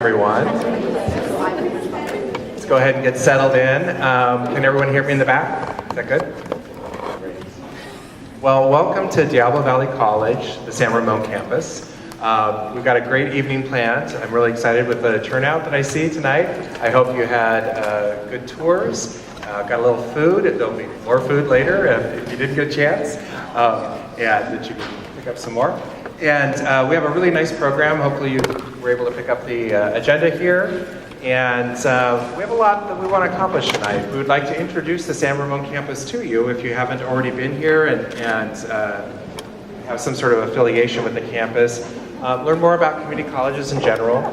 Everyone. Let's go ahead and get settled in. Can everyone hear me in the back? Is that good? Well, welcome to Diable Valley College, the San Ramon campus. We've got a great evening planned. I'm really excited with the turnout that I see tonight. I hope you had good tours, got a little food. There'll be more food later if you didn't get a chance, and that you can pick up some more. And we have a really nice program. Hopefully you were able to pick up the agenda here. And we have a lot that we want to accomplish tonight. We would like to introduce the San Ramon campus to you if you haven't already been here and have some sort of affiliation with the campus. Learn more about community colleges in general,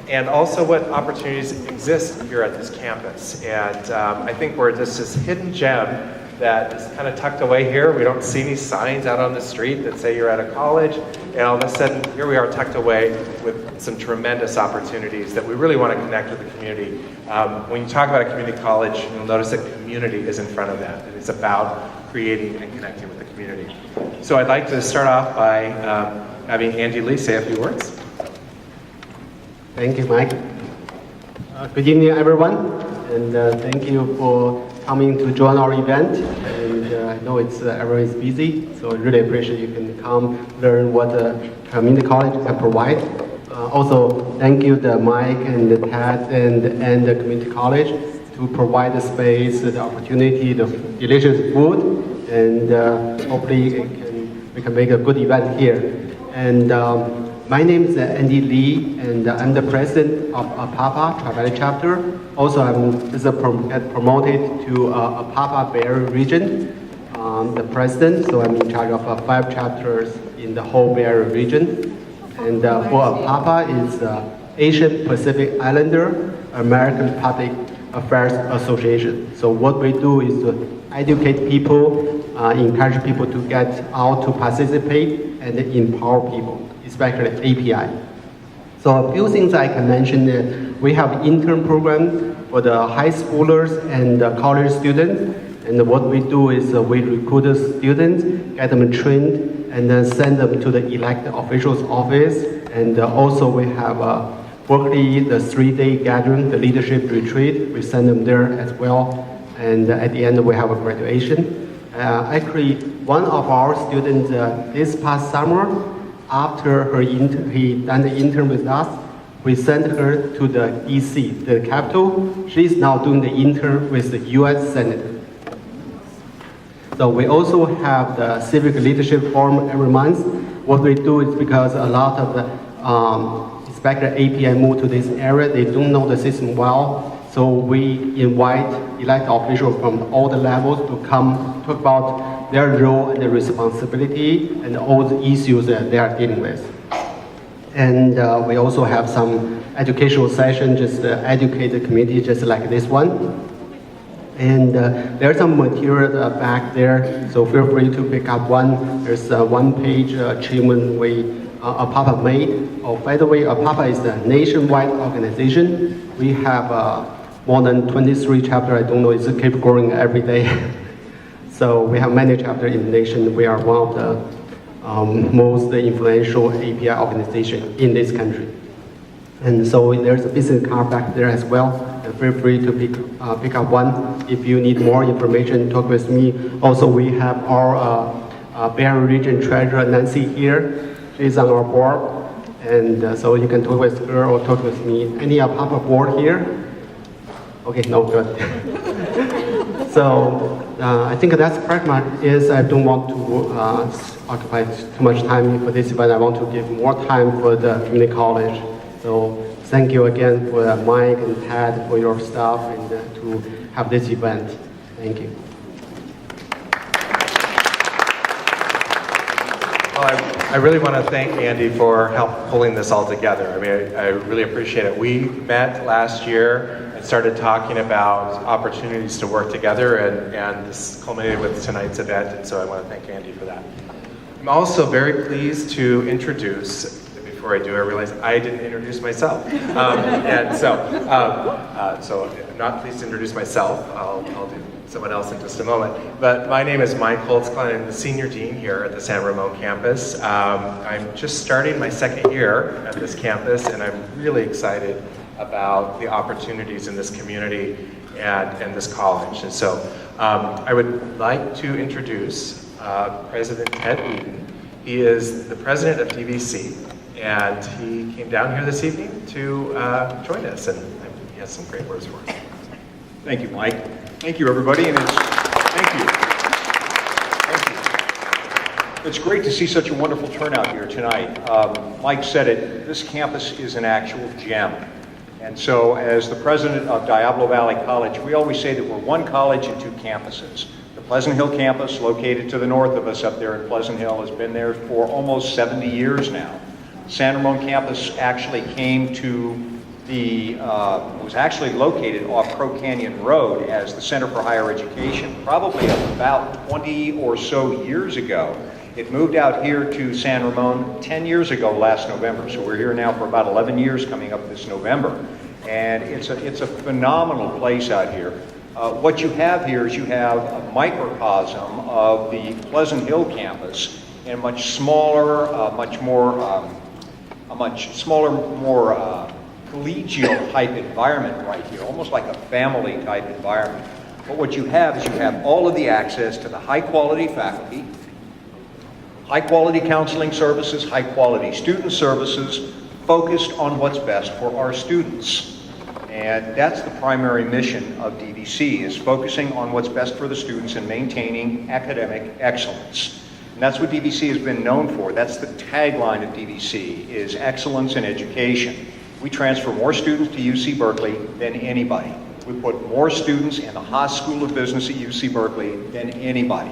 and also what opportunities exist here at this campus. And I think we're just this hidden gem that is kind of tucked away here. We don't see any signs out on the street that say you're at a college, and all of a sudden here we are tucked away with some tremendous opportunities that we really want to connect with the community. When you talk about a community college, you'll notice that community is in front of that. It's about creating and connecting with the community. So I'd like to start off by having Andy Lee say a few words. Thank you, Mike. Good evening, everyone, and thank you for coming to join our event. And I know everyone is busy, so I really appreciate you can come learn what the community college can provide. Also, thank you to Mike and Ted and the community college to provide the space, the opportunity, the delicious food, and hopefully we can make a good event here. And my name is Andy Lee, and I'm the president of APAPA Tri-Valley chapter. Also, I'm just promoted to APAPA Bay Area region, the president. So I'm in charge of 5 chapters in the whole Bay Area region. And for APAPA is Asian Pacific Islander American Public Affairs Association. So what we do is to educate people, encourage people to get out to participate and empower people, especially API. So a few things I can mention. We have intern program for the high schoolers and college students. And what we do is we recruit the students, get them trained, and then send them to the elected officials office. And also we have Berkeley, the 3-day gathering, the leadership retreat. We send them there as well. And at the end we have a graduation. Actually, one of our students this past summer, after he done the intern with us, we sent her to the DC, the capital. She's now doing the intern with the US Senate. So we also have the Civic Leadership Forum every month. What we do is because a lot of the especially API move to this area, they don't know the system well. So we invite elected officials from all the levels to come talk about their role and their responsibility and all the issues that they are dealing with. And we also have some educational sessions, just educate the community, just like this one. And there's some material back there, so feel free to pick up one. There's a one-page achievement APAPA made. Oh, by the way, APAPA is a nationwide organization. We have more than 23 chapters. I don't know, it's keep growing every day. So we have many chapters in the nation. We are one of the most influential API organization in this country. And so there's a business card back there as well. And feel free to pick up one. If you need more information, talk with me. Also, we have our Bay Area Region Treasurer, Nancy, here. She's on our board. And so you can talk with her or talk with me. Any APAPA board here? Okay, no, good. So I think that's pretty much it. I don't want to occupy too much time for this event. I want to give more time for the community college. So thank you again for Mike and Ted for your staff and to have this event. Thank you. Well, I really want to thank Andy for help pulling this all together. I mean, I really appreciate it. We met last year and started talking about opportunities to work together, and this culminated with tonight's event, and so I want to thank Andy for that. I'm also very pleased to introduce, before I do, I realize I didn't introduce myself. And so I'm not pleased to introduce myself. I'll do someone else in just a moment. But my name is Mike Holtzklein. I'm the senior dean here at the San Ramon campus. I'm just starting my second year at this campus, and I'm really excited about the opportunities in this community and this college. And so I would like to introduce President Ted Wheaton. He is the president of DVC, and he came down here this evening to join us, and he has some great words for us. Thank you, Mike. Thank you, everybody, and thank you. It's great to see such a wonderful turnout here tonight. Mike said it, this campus is an actual gem. And so as the president of Diable Valley College, we always say that we're one college and two campuses. The Pleasant Hill campus, located to the north of us up there in Pleasant Hill, has been there for almost 70 years now. San Ramon campus actually came to was actually located off Crow Canyon Road as the Center for Higher Education, probably about 20 or so years ago. It moved out here to San Ramon 10 years ago last November, so we're here now for about 11 years coming up this November. And it's a phenomenal place out here. What you have here is you have a microcosm of the Pleasant Hill campus in a much smaller, more collegial type environment right here, almost like a family type environment. But what you have is you have all of the access to the high quality faculty, high quality counseling services, high quality student services, focused on what's best for our students. And that's the primary mission of DVC, is focusing on what's best for the students and maintaining academic excellence. And that's what DVC has been known for. That's the tagline of DVC, is excellence in education. We transfer more students to UC Berkeley than anybody. We put more students in the Haas School of Business at UC Berkeley than anybody.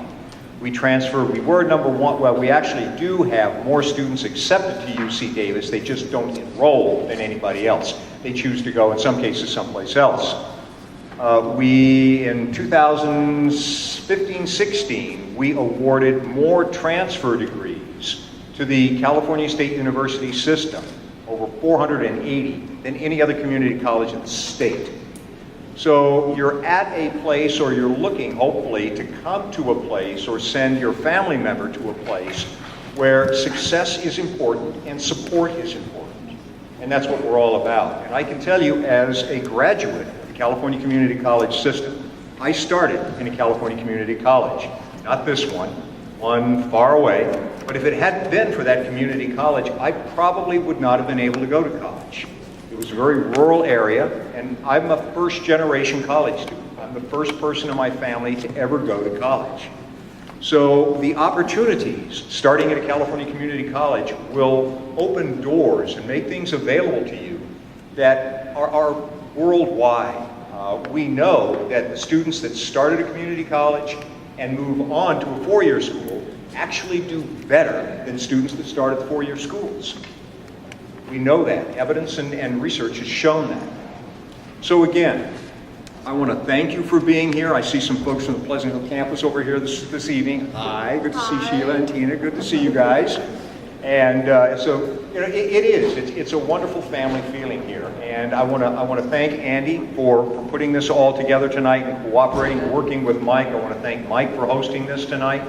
We were number one, well, we actually do have more students accepted to UC Davis, they just don't enroll than anybody else. They choose to go, in some cases, someplace else. In 2015-16, we awarded more transfer degrees to the California State University system, over 480, than any other community college in the state. So you're at a place, or you're looking, hopefully, to come to a place or send your family member to a place where success is important and support is important. And that's what we're all about. And I can tell you, as a graduate of the California Community College system, I started in a California community college. Not this one far away. But if it hadn't been for that community college, I probably would not have been able to go to college. It was a very rural area, and I'm a first-generation college student. I'm the first person in my family to ever go to college. So the opportunities, starting at a California community college, will open doors and make things available to you that are worldwide. We know that the students that start at a community college and move on to a four-year school actually do better than students that start at the four-year schools. We know that. Evidence and research has shown that. So again, I want to thank you for being here. I see some folks from the Pleasant Hill campus over here this evening. Hi, good to see Sheila and Tina. Good to see you guys. And so, you know, it's a wonderful family feeling here. And I want to thank Andy for putting this all together tonight and cooperating, working with Mike. I want to thank Mike for hosting this tonight.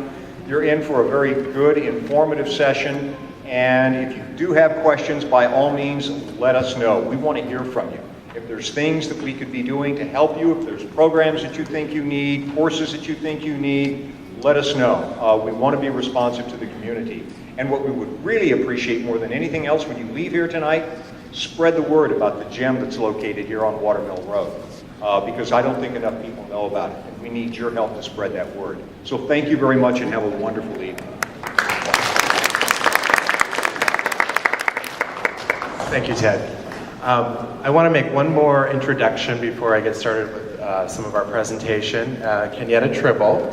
You're in for a very good, informative session. And if you do have questions, by all means, let us know. We want to hear from you. If there's things that we could be doing to help you, if there's programs that you think you need, courses that you think you need, let us know. We want to be responsive to the community. And what we would really appreciate more than anything else when you leave here tonight, spread the word about the gem that's located here on Watermill Road. Because I don't think enough people know about it. And we need your help to spread that word. So thank you very much and have a wonderful evening. Thank you, Ted. I want to make one more introduction before I get started with some of our presentation. Kenyatta Tribble.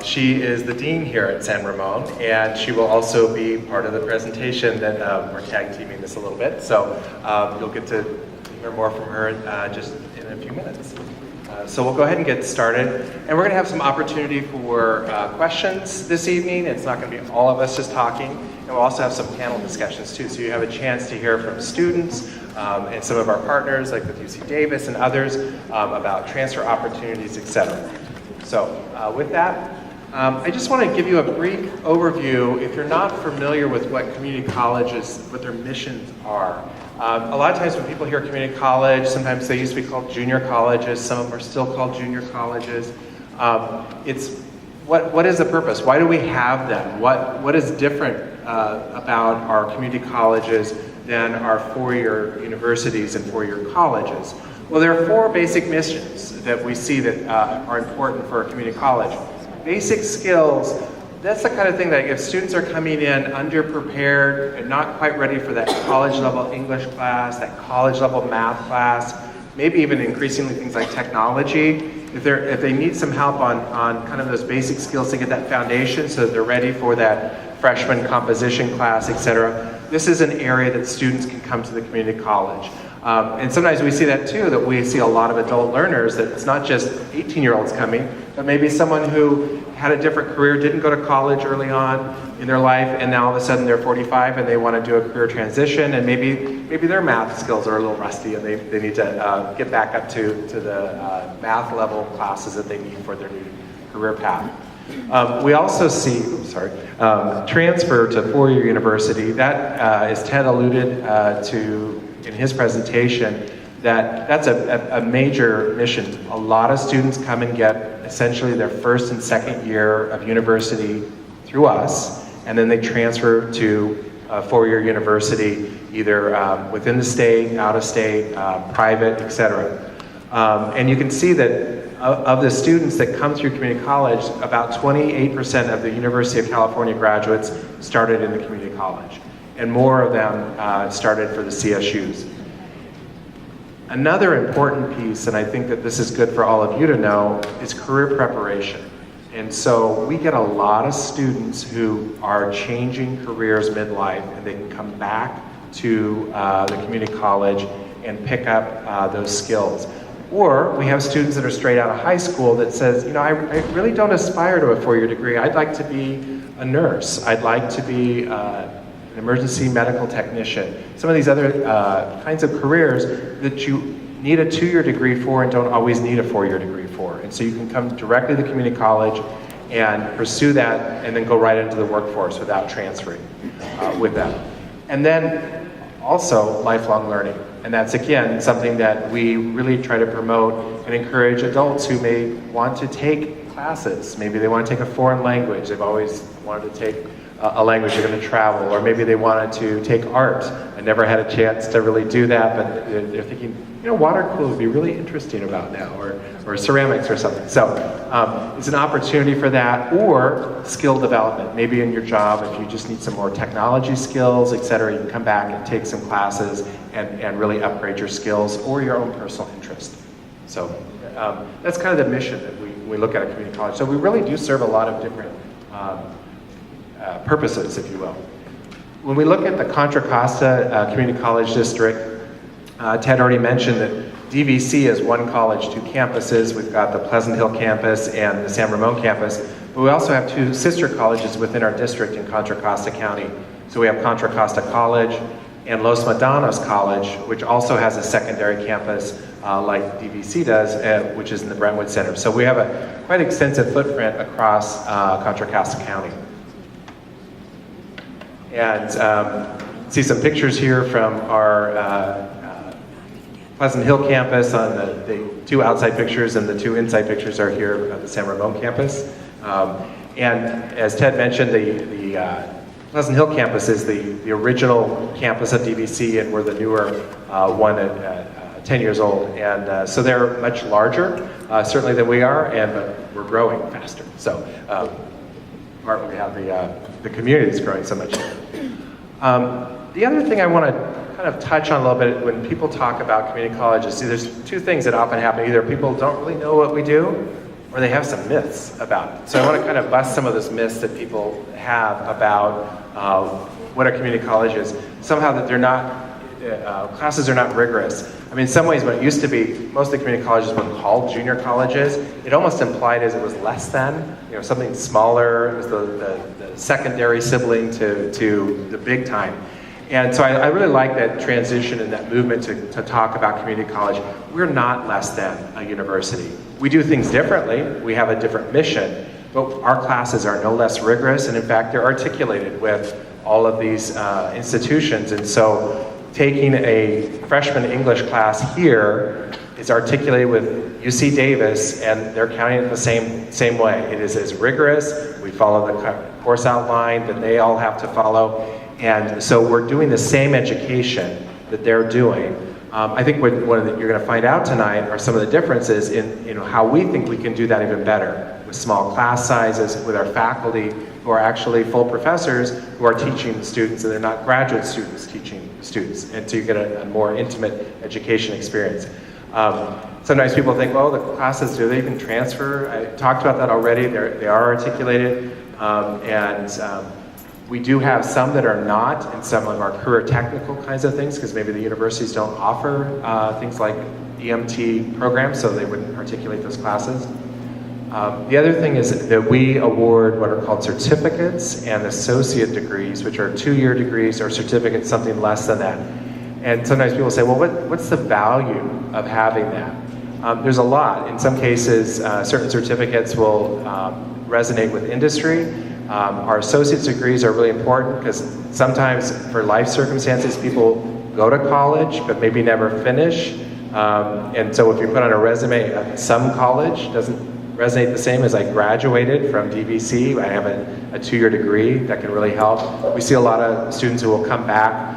She is the dean here at San Ramon, and she will also be part of the presentation that we're tag teaming this a little bit. So you'll get to hear more from her just in a few minutes. So we'll go ahead and get started. And we're going to have some opportunity for questions this evening. It's not going to be all of us just talking. And we'll also have some panel discussions too. So you have a chance to hear from students and some of our partners, like with UC Davis and others, about transfer opportunities, etc. So with that, I just want to give you a brief overview. If you're not familiar with what community colleges, what their missions are, A lot of times when people hear community college, sometimes they used to be called junior colleges, some of them are still called junior colleges. It's what is the purpose? Why do we have them? What is different about our community colleges than our four-year universities and four-year colleges? Well, there are four basic missions that we see that are important for a community college. Basic skills, that's the kind of thing that if students are coming in underprepared and not quite ready for that college level English class, that college level math class, maybe even increasingly things like technology, if they need some help on kind of those basic skills to get that foundation so that they're ready for that freshman composition class, etc., this is an area that students can come to the community college. And sometimes we see that too, that we see a lot of adult learners, that it's not just 18-year-olds coming, but maybe someone who had a different career, didn't go to college early on in their life, and now all of a sudden they're 45 and they want to do a career transition, and maybe their math skills are a little rusty and they need to get back up to the math level classes that they need for their new career path. We also see, transfer to four-year university. That, as Ted alluded to in his presentation, that's a major mission. A lot of students come and get essentially their first and second year of university through us, and then they transfer to a four-year university, either within the state, out of state, private, etc. And you can see that of the students that come through community college, about 28% of the University of California graduates started in the community college, and more of them started for the CSUs. Another important piece, and I think that this is good for all of you to know, is career preparation. And so we get a lot of students who are changing careers midlife, and they can come back to the community college and pick up those skills. Or we have students that are straight out of high school that says, you know, I really don't aspire to a four-year degree. I'd like to be a nurse. I'd like to be an emergency medical technician. Some of these other kinds of careers that you need a two-year degree for and don't always need a four-year degree for. And so you can come directly to community college and pursue that and then go right into the workforce without transferring with them. And then also lifelong learning. And that's, again, something that we really try to promote and encourage adults who may want to take classes. Maybe they want to take a foreign language. They've always wanted to take a language, they're going to travel. Or maybe they wanted to take art. I never had a chance to really do that, but they're thinking, you know, water cool would be really interesting about now, or ceramics or something. So it's an opportunity for that, or skill development. Maybe in your job, if you just need some more technology skills, et cetera, you can come back and take some classes and really upgrade your skills or your own personal interest. So that's kind of the mission that we look at at community college. So we really do serve a lot of different purposes, if you will. When we look at the Contra Costa Community College District, Ted already mentioned that DVC is one college, two campuses. We've got the Pleasant Hill campus and the San Ramon campus, but we also have two sister colleges within our district in Contra Costa County. So we have Contra Costa College and Los Medanos College, which also has a secondary campus like DVC does, which is in the Brentwood Center. So we have a quite extensive footprint across Contra Costa County. And see some pictures here from our Pleasant Hill campus on the two outside pictures, and the two inside pictures are here at the San Ramon campus. And as Ted mentioned, the Pleasant Hill campus is the original campus of DVC, and we're the newer one at 10 years old. And so they're much larger, certainly than we are, but we're growing faster. So partly we have the community is growing so much. The other thing I want to kind of touch on a little bit when people talk about community colleges, see, there's two things that often happen. Either people don't really know what we do, or they have some myths about it. So I want to kind of bust some of those myths that people have about what a community college is. Somehow that they're not, classes are not rigorous. I mean, in some ways, when it used to be, most of the community colleges were called junior colleges, it almost implied as it was less than, something smaller. It was the secondary sibling to the big time. And so I really like that transition and that movement to talk about community college. We're not less than a university. We do things differently. We have a different mission, but our classes are no less rigorous, and in fact, they're articulated with all of these institutions. And so taking a freshman English class here is articulated with UC Davis, and they're counting it the same way. It is as rigorous. We follow the course outline that they all have to follow. And so we're doing the same education that they're doing. I think what you're going to find out tonight are some of the differences in how we think we can do that even better with small class sizes, with our faculty who are actually full professors who are teaching students, and they're not graduate students teaching students. And so you get a more intimate education experience. Sometimes people think, well, the classes, do they even transfer? I talked about that already. They are articulated. We do have some that are not in some of our career technical kinds of things, because maybe the universities don't offer things like EMT programs, so they wouldn't articulate those classes. The other thing is that we award what are called certificates and associate degrees, which are 2-year degrees, or certificates something less than that. And sometimes people say, well, what's the value of having that? There's a lot. In some cases, certain certificates will resonate with industry. Our associate's degrees are really important because sometimes for life circumstances, people go to college but maybe never finish. And so if you put on a resume, some college doesn't resonate the same as I graduated from DVC. I have a 2-year degree that can really help. We see a lot of students who will come back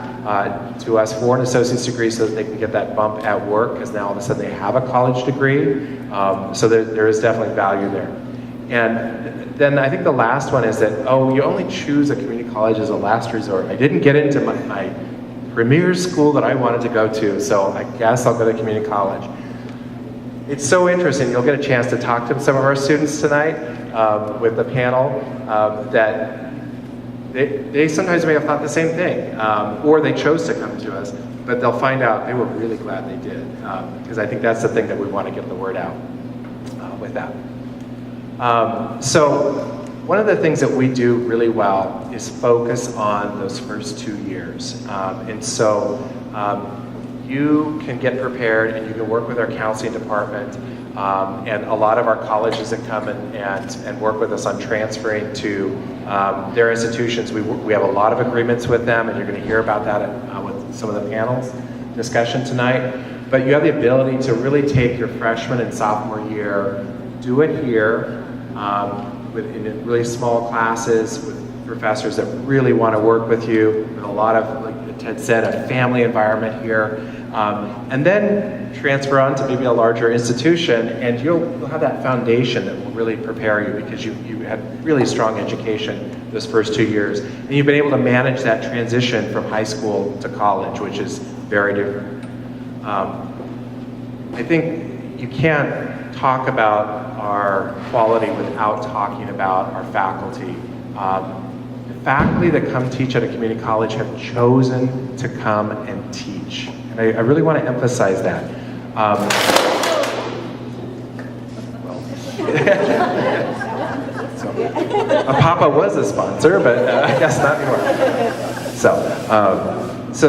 to us for an associate's degree so that they can get that bump at work, because now all of a sudden they have a college degree. So there is definitely value there. And then I think the last one is that, you only choose a community college as a last resort. I didn't get into my premier school that I wanted to go to, so I guess I'll go to community college. It's so interesting. You'll get a chance to talk to some of our students tonight with the panel that they sometimes may have thought the same thing, or they chose to come to us, but they'll find out they were really glad they did, because I think that's the thing that we want to get the word out with that. So one of the things that we do really well is focus on those first 2 years. And so you can get prepared and you can work with our counseling department and a lot of our colleges that come and work with us on transferring to their institutions. We have a lot of agreements with them, and you're going to hear about that with some of the panels discussion tonight. But you have the ability to really take your freshman and sophomore year, do it here, in really small classes with professors that really want to work with you, with a lot of, like Ted said, a family environment here, and then transfer on to maybe a larger institution, and you'll have that foundation that will really prepare you, because you had really strong education those first 2 years, and you've been able to manage that transition from high school to college, which is very different. I think you can't talk about our quality without talking about our faculty. The faculty that come teach at a community college have chosen to come and teach. And I really want to emphasize that. So, Papa was a sponsor, but I guess not anymore. So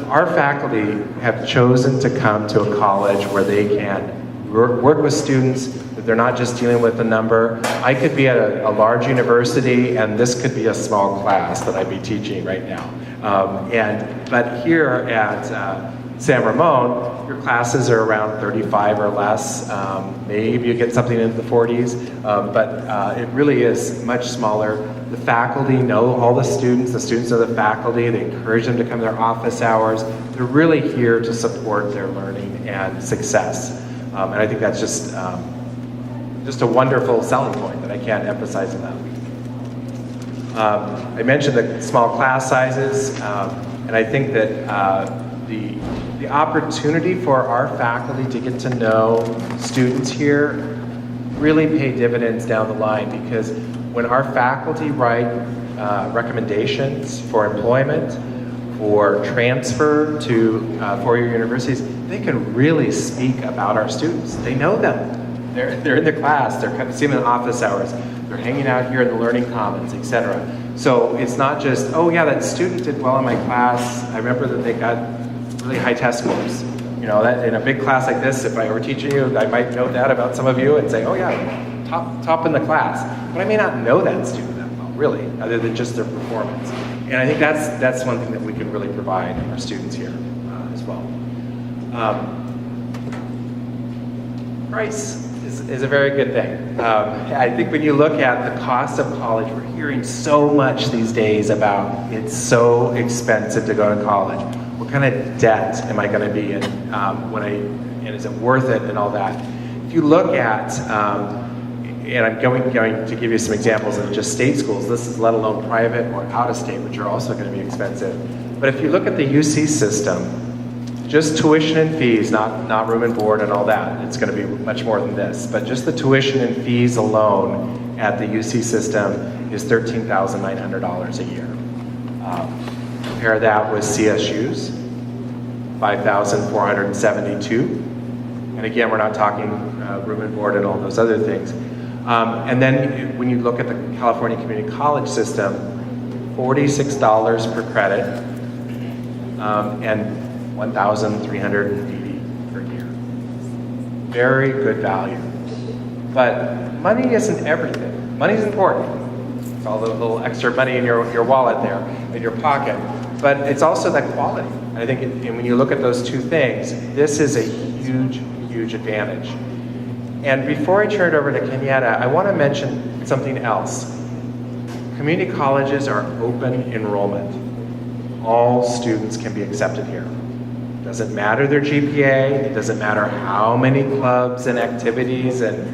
our faculty have chosen to come to a college where they can work with students, that they're not just dealing with a number. I could be at a large university, and this could be a small class that I'd be teaching right now. But here at San Ramon, your classes are around 35 or less. Maybe you get something into the 40s, but it really is much smaller. The faculty know all the students are the faculty. They encourage them to come to their office hours. They're really here to support their learning and success. And I think that's just a wonderful selling point that I can't emphasize enough. I mentioned the small class sizes, and I think that the opportunity for our faculty to get to know students here really pay dividends down the line, because when our faculty write recommendations for employment, for transfer to four-year universities, they can really speak about our students. They know them. They're in the class, they're kind of seeing them in office hours, they're hanging out here in the Learning Commons, etc. So it's not just, oh yeah, that student did well in my class. I remember that they got really high test scores. You know, that in a big class like this, if I were teaching you, I might know that about some of you and say, oh yeah, top in the class. But I may not know that student that well, really, other than just their performance. And I think that's one thing that we can really provide our students here. Price is a very good thing. I think when you look at the cost of college, we're hearing so much these days about it's so expensive to go to college. What kind of debt am I going to be in and is it worth it and all that? If you look at, and I'm going to give you some examples of just state schools, this is let alone private or out of state, which are also going to be expensive. But if you look at the UC system, just tuition and fees, not room and board and all that, it's going to be much more than this, but just the tuition and fees alone at the UC system is $13,900 a year. Compare that with CSU's, $5,472. And again, we're not talking room and board and all those other things. And then when you look at the California Community College system, $46 per credit, and $1,380 per year. Very good value. But money isn't everything. Money's important. It's all the little extra money in your wallet there, in your pocket. But it's also that quality. And I think and when you look at those two things, this is a huge, huge advantage. And before I turn it over to Kenyatta, I want to mention something else. Community colleges are open enrollment. All students can be accepted here. Doesn't matter their GPA, it doesn't matter how many clubs and activities and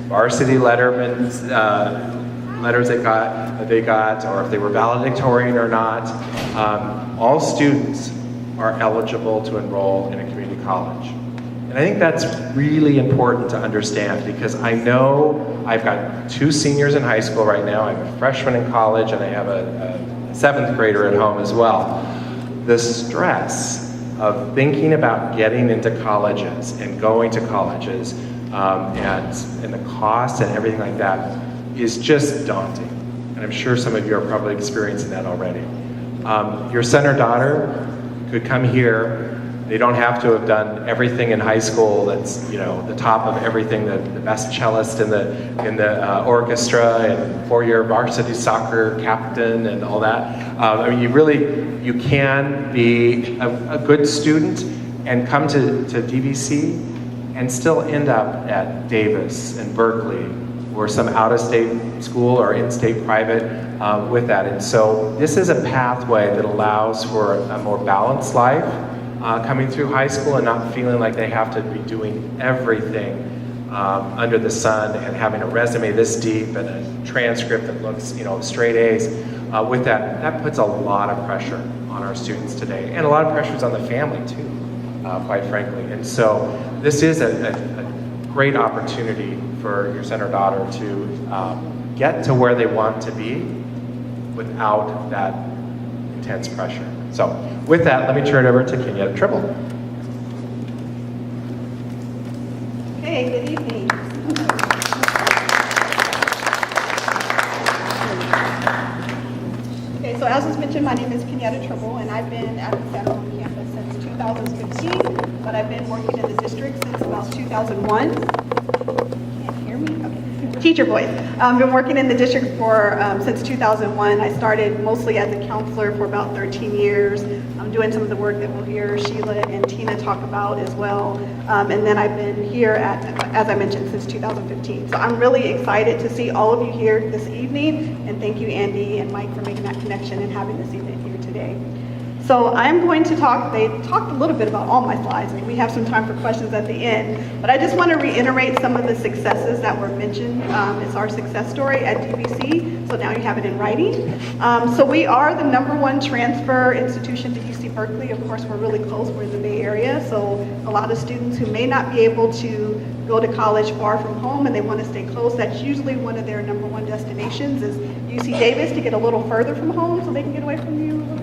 varsity letters they got, or if they were valedictorian or not. All students are eligible to enroll in a community college. And I think that's really important to understand, because I know I've got 2 seniors in high school right now, I have a freshman in college, and I have a 7th grader at home as well. The stress of thinking about getting into colleges and going to colleges and the cost and everything like that is just daunting. And I'm sure some of you are probably experiencing that already. Your son or daughter could come here. They don't have to have done everything in high school that's, the top of everything, the best cellist in the orchestra and 4-year varsity soccer captain and all that. I mean, you can be a good student and come to DVC and still end up at Davis and Berkeley or some out-of-state school or in-state private with that. And so this is a pathway that allows for a more balanced life coming through high school and not feeling like they have to be doing everything under the sun and having a resume this deep and a transcript that looks, straight A's. With that puts a lot of pressure on our students today, and a lot of pressures on the family too, quite frankly. And so this is a great opportunity for your son or daughter to get to where they want to be without that intense pressure. So with that, let me turn it over to Kenyatta Tribble. Hey, good evening. Okay, so as was mentioned, my name is Kenyatta Tribble, and I've been at the San Ramon campus since 2015, but I've been working in the district since about 2001. Can't hear me? Okay. Teacher voice. I've been working in the district since 2001. I started mostly as a counselor for about 13 years. I'm doing some of the work that we'll hear Sheila and Tina talk about as well. And then I've been here as I mentioned, since 2015. So I'm really excited to see all of you here this evening. And thank you, Andy and Mike, for making that connection and having this event here today. So I'm going to they talked a little bit about all my slides, and we have some time for questions at the end, but I just want to reiterate some of the successes that were mentioned. It's our success story at DVC, so now you have it in writing. So we are the #1 transfer institution to UC Berkeley. Of course, we're really close, we're in the Bay Area, so a lot of students who may not be able to go to college far from home and they want to stay close, that's usually one of their #1 destinations is UC Davis to get a little further from home so they can get away from you a little bit.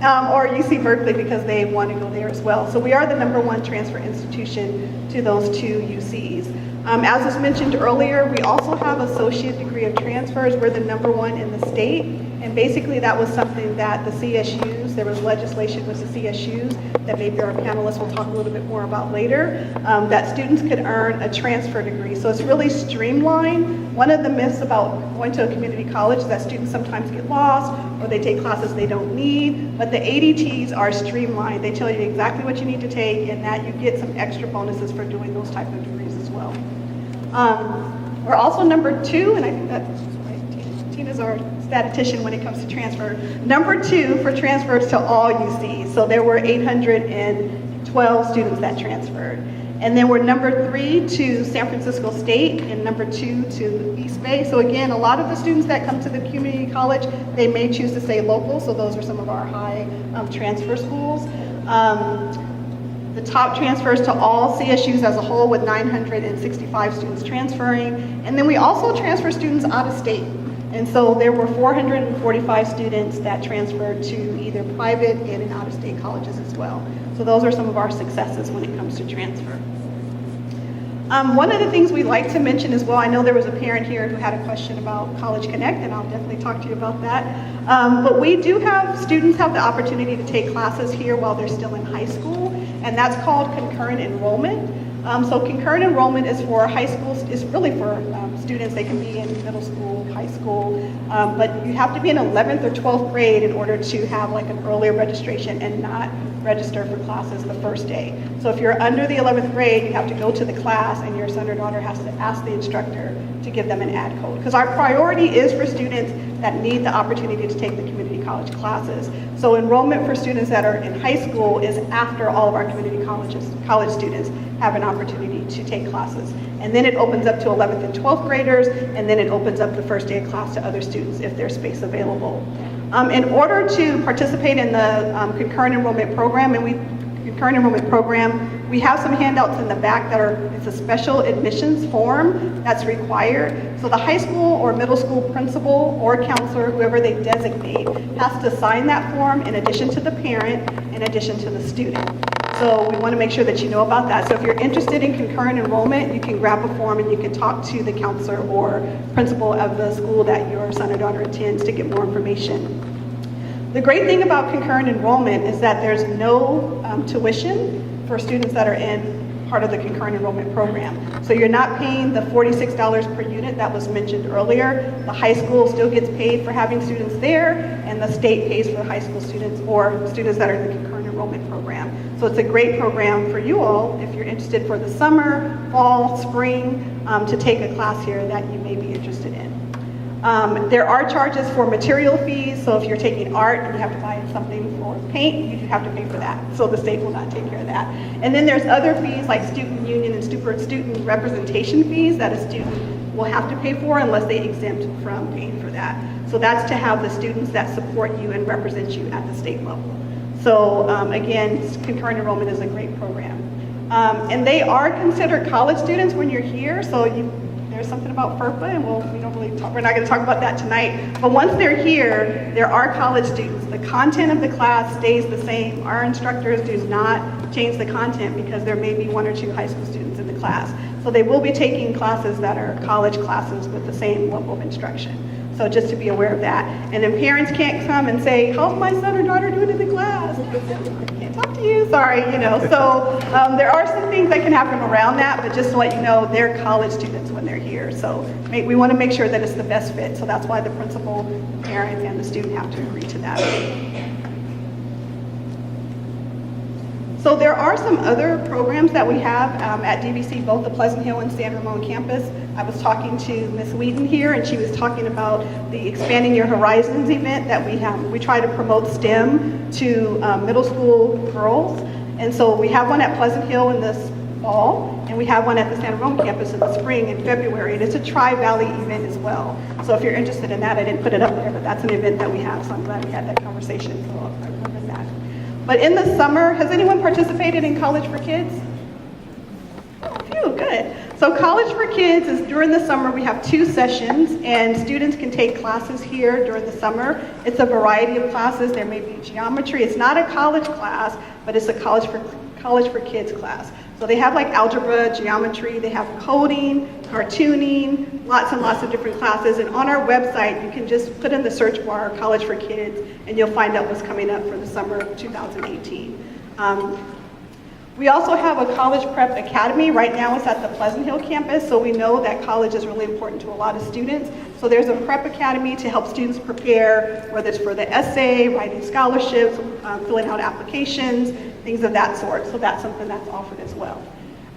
Or UC Berkeley because they want to go there as well. So we are the #1 transfer institution to those 2 UCs. As was mentioned earlier, we also have associate degree of transfers. We're the #1 in the state. And basically that was something that the CSUs CSUs. There was legislation with the CSUs that maybe our panelists will talk a little bit more about later, that students could earn a transfer degree. So it's really streamlined. One of the myths about going to a community college is that students sometimes get lost or they take classes they don't need, but the ADTs are streamlined. They tell you exactly what you need to take and that you get some extra bonuses for doing those type of degrees as well. We're also number 2, and I think that's right, Tina's our statistician when it comes to transfer. Number 2 for transfers to all UCs. So there were 812 students that transferred. And then we're number 3 to San Francisco State and number 2 to East Bay. So again, a lot of the students that come to the community college, they may choose to stay local. So those are some of our high transfer schools. The top transfers to all CSUs as a whole with 965 students transferring. And then we also transfer students out of state. And so there were 445 students that transferred to either private and out-of-state colleges as well. So those are some of our successes when it comes to transfer. One of the things we like to mention as well, I know there was a parent here who had a question about College Connect, and I'll definitely talk to you about that. But we do have students have the opportunity to take classes here while they're still in high school, and that's called concurrent enrollment. So concurrent enrollment is for high schools, is really for students. They can be in middle school, high school, but you have to be in 11th or 12th grade in order to have like an earlier registration and not register for classes the first day. So if you're under the 11th grade, you have to go to the class and your son or daughter has to ask the instructor to give them an ad code. Because our priority is for students that need the opportunity to take the community college classes. So enrollment for students that are in high school is after all of our community college students have an opportunity to take classes. And then it opens up to 11th and 12th graders, and then it opens up the first day of class to other students if there's space available. In order to participate in the concurrent enrollment program, we have some handouts in the back that are, it's a special admissions form that's required. So the high school or middle school principal or counselor, whoever they designate, has to sign that form in addition to the parent, in addition to the student. So we want to make sure that you know about that. So if you're interested in concurrent enrollment, you can grab a form and you can talk to the counselor or principal of the school that your son or daughter attends to get more information. The great thing about concurrent enrollment is that there's no tuition for students that are in part of the concurrent enrollment program. So you're not paying the $46 per unit that was mentioned earlier. The high school still gets paid for having students there, and the state pays for the high school students or students that are in the concurrent enrollment program. So it's a great program for you all if you're interested for the summer, fall, spring, to take a class here that you may be interested in. There are charges for material fees, so if you're taking art and you have to buy something for paint, you do have to pay for that, so the state will not take care of that. And then there's other fees like student union and student representation fees that a student will have to pay for unless they exempt from paying for that. So that's to have the students that support you and represent you at the state level. So again, concurrent enrollment is a great program. And they are considered college students when you're here, so there's something about FERPA, and we're not going to talk about that tonight. But once they're here, there are college students. The content of the class stays the same. Our instructors do not change the content because there may be 1 or 2 high school students in the class. So they will be taking classes that are college classes with the same level of instruction. So just to be aware of that. And then parents can't come and say, how's my son or daughter doing in the class? I can't talk to you, sorry, So there are some things that can happen around that, but just to let you know, they're college students when they're here. So we want to make sure that it's the best fit. So that's why the principal, the parent, and the student have to agree to that. So there are some other programs that we have at DVC, both the Pleasant Hill and San Ramon campus. I was talking to Ms. Wheaton here, and she was talking about the Expanding Your Horizons event that we have. We try to promote STEM to middle school girls. And so we have one at Pleasant Hill in this fall, and we have one at the San Ramon campus in the spring in February. And it's a Tri-Valley event as well. So if you're interested in that, I didn't put it up there, but that's an event that we have, so I'm glad we had that conversation. So I remember that. But in the summer, has anyone participated in College for Kids? Oh, a few, good. So College for Kids is during the summer, we have 2 sessions, and students can take classes here during the summer. It's a variety of classes. There may be geometry. It's not a college class, but it's a College for Kids class. So they have like algebra, geometry, they have coding, cartooning, lots and lots of different classes. And on our website, you can just put in the search bar, College for Kids, and you'll find out what's coming up for the summer of 2018. We also have a College Prep Academy. Right now it's at the Pleasant Hill campus, so we know that college is really important to a lot of students. So there's a Prep Academy to help students prepare, whether it's for the essay, writing scholarships, filling out applications, things of that sort. So that's something that's offered as well.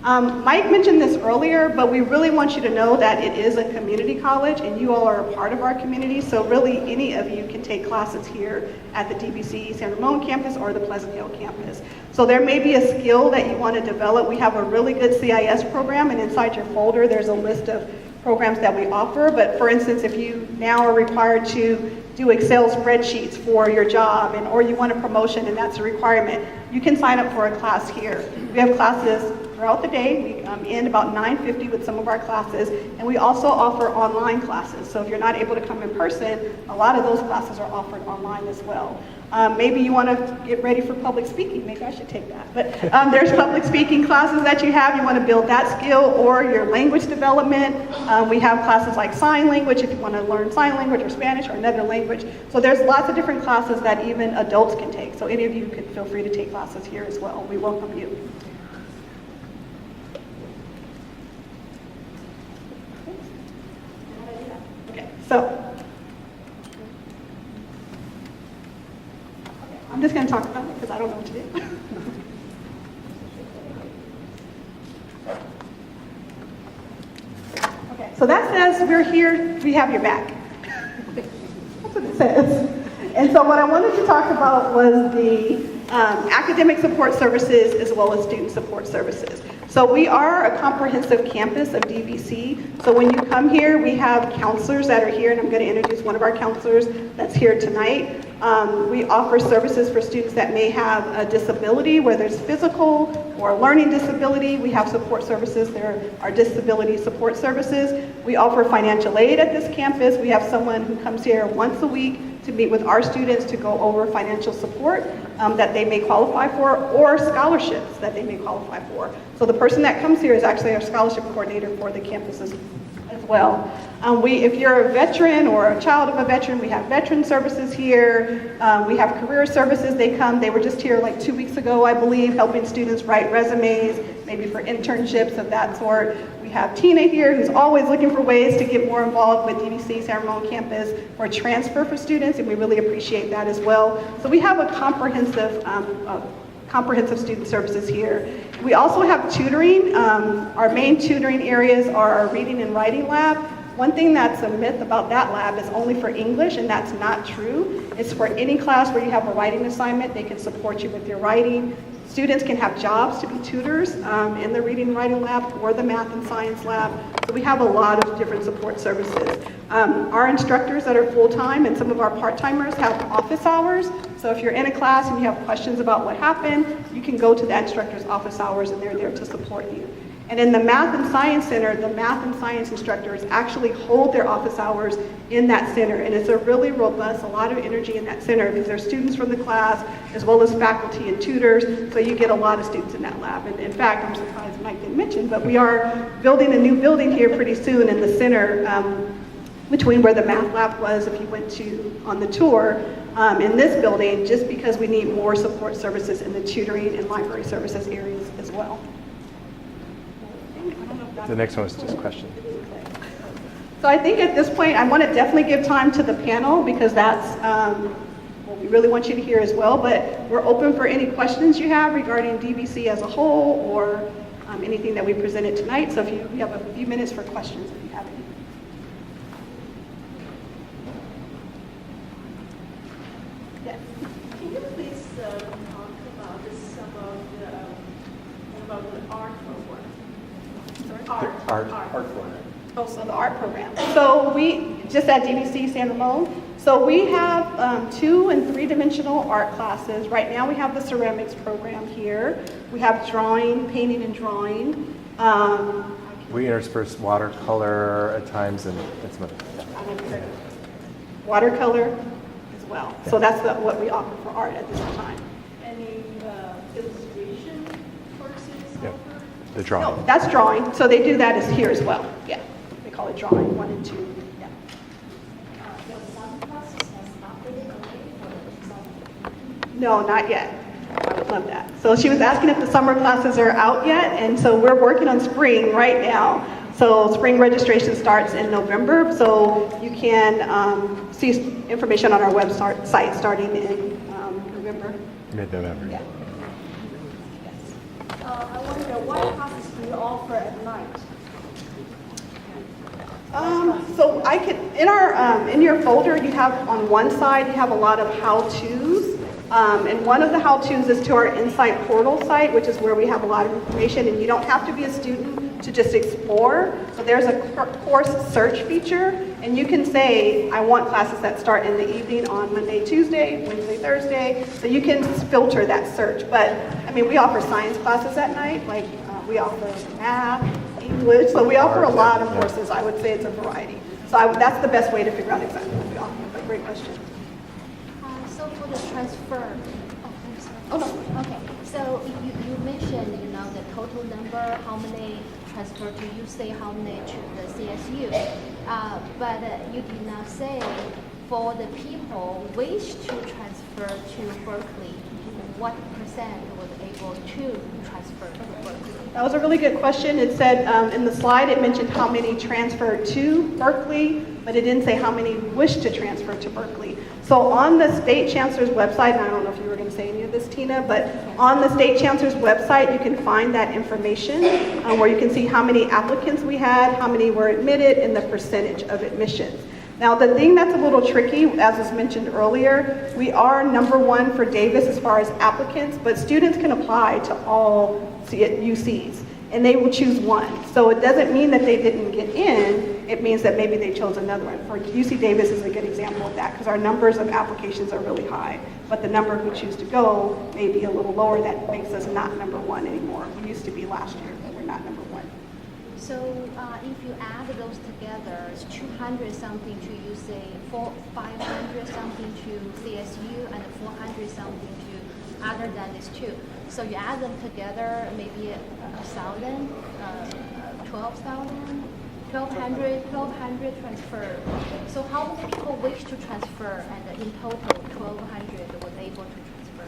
Mike mentioned this earlier, but we really want you to know that it is a community college and you all are a part of our community. So really any of you can take classes here at the DBC San Ramon campus or the Pleasant Hill campus. So there may be a skill that you want to develop. We have a really good CIS program, and inside your folder there's a list of programs that we offer. But for instance, if you now are required to do Excel spreadsheets for your job, or you want a promotion and that's a requirement, you can sign up for a class here. We have classes throughout the day. We end about 9:50 with some of our classes, and we also offer online classes. So if you're not able to come in person, a lot of those classes are offered online as well. Maybe you want to get ready for public speaking. Maybe I should take that. But there's public speaking classes that you have. You want to build that skill, or your language development. We have classes like sign language if you want to learn sign language or Spanish or another language. So there's lots of different classes that even adults can take. So any of you can feel free to take classes here as well. We welcome you. Okay, so. I'm just going to talk about it because I don't know what to do. Okay, so that says we're here, we have your back. That's what it says. And so what I wanted to talk about was the academic support services as well as student support services. So we are a comprehensive campus of DVC. So when you come here, we have counselors that are here, and I'm going to introduce one of our counselors that's here tonight. We offer services for students that may have a disability, whether it's physical or learning disability. We have support services. There are disability support services. We offer financial aid at this campus. We have someone who comes here once a week to meet with our students to go over financial support that they may qualify for, or scholarships that they may qualify for. So the person that comes here is actually our scholarship coordinator for the campuses as well. If you're a veteran or a child of a veteran, we have veteran services here. We have career services. They were just here like 2 weeks ago, I believe, helping students write resumes, maybe for internships of that sort. We have Tina here, who's always looking for ways to get more involved with DVC San Ramon campus or transfer for students, and we really appreciate that as well. So we have a comprehensive student services here. We also have tutoring. Our main tutoring areas are our reading and writing lab. One thing that's a myth about that lab is only for English, and that's not true. It's for any class where you have a writing assignment. They can support you with your writing. Students can have jobs to be tutors in the reading and writing lab or the math and science lab. So we have a lot of different support services. Our instructors that are full-time and some of our part-timers have office hours. So if you're in a class and you have questions about what happened, you can go to that instructor's office hours and they're there to support you. And in the Math and Science Center, the math and science instructors actually hold their office hours in that center. And it's a really robust, a lot of energy in that center because there's students from the class as well as faculty and tutors. So you get a lot of students in that lab. And in fact, I'm surprised Mike didn't mention, but we are building a new building here pretty soon in the center between where the math lab was if you went on the tour in this building, just because we need more support services in the tutoring and library services areas as well. The next one is just questions. So I think at this point, I want to definitely give time to the panel because that's what we really want you to hear as well. But we're open for any questions you have regarding DVC as a whole or anything that we presented tonight. So if you have a few minutes for questions if you have any. Yes. Can you please talk about about the art program? Sorry? Art program. Oh, so the art program. So we, just at DVC San Ramon, so we have 2- and 3-dimensional art classes. Right now we have the ceramics program here. We have drawing, painting and drawing. We intersperse watercolor at times and some other. Watercolor as well. So that's what we offer for art at this time. Any illustration courses Yeah. offered? the drawing? No, that's drawing. So they do that as here as well. Yeah. They call it drawing 1 and 2. Yeah. Your some classes has updated already for some. No, not yet. I would love that. So she was asking if the summer classes are out yet, and so we're working on spring right now. So spring registration starts in November, so you can see information on our website starting in November. Mid-November. Yeah. I wonder what classes do you offer at night? So I could, in your folder, you have on one side, you have a lot of how-tos. And one of the how-tos is to our Insight portal site, which is where we have a lot of information, and you don't have to be a student to just explore. So there's a course search feature, and you can say, I want classes that start in the evening on Monday, Tuesday, Wednesday, Thursday. So you can filter that search. But, I mean, we offer science classes at night, like we offer math, English, so we offer a lot of courses. I would say it's a variety. So that's the best way to figure out exactly what we offer. But great question. So for the transfer, I'm sorry. Oh, no. Okay, so you mentioned, the total number, how many transfer to you say how many to the CSU, but you did not say for the people wish to transfer to Berkeley, what percent was able to transfer to Berkeley? That was a really good question. It said in the slide, it mentioned how many transferred to Berkeley, but it didn't say how many wish to transfer to Berkeley. So on the State Chancellor's website, and I don't know if you were going to say any of this, Tina, but on the State Chancellor's website, you can find that information where you can see how many applicants we had, how many were admitted, and the percentage of admissions. Now, the thing that's a little tricky, as was mentioned earlier, we are #1 for Davis as far as applicants, but students can apply to all UCs, and they will choose one. So it doesn't mean that they didn't get in, it means that maybe they chose another one. For UC Davis is a good example of that, because our numbers of applications are really high, but the number who choose to go may be a little lower. That makes us not #1 anymore. We used to be last year, but we're not #1. So if you add those together, it's 200 something to UC, 500 something to CSU, and 400 something to other than these two. So you add them together, maybe 1,000, 12,000, 1,200 transfer. So how many people wish to transfer, and in total 1,200 was able to transfer?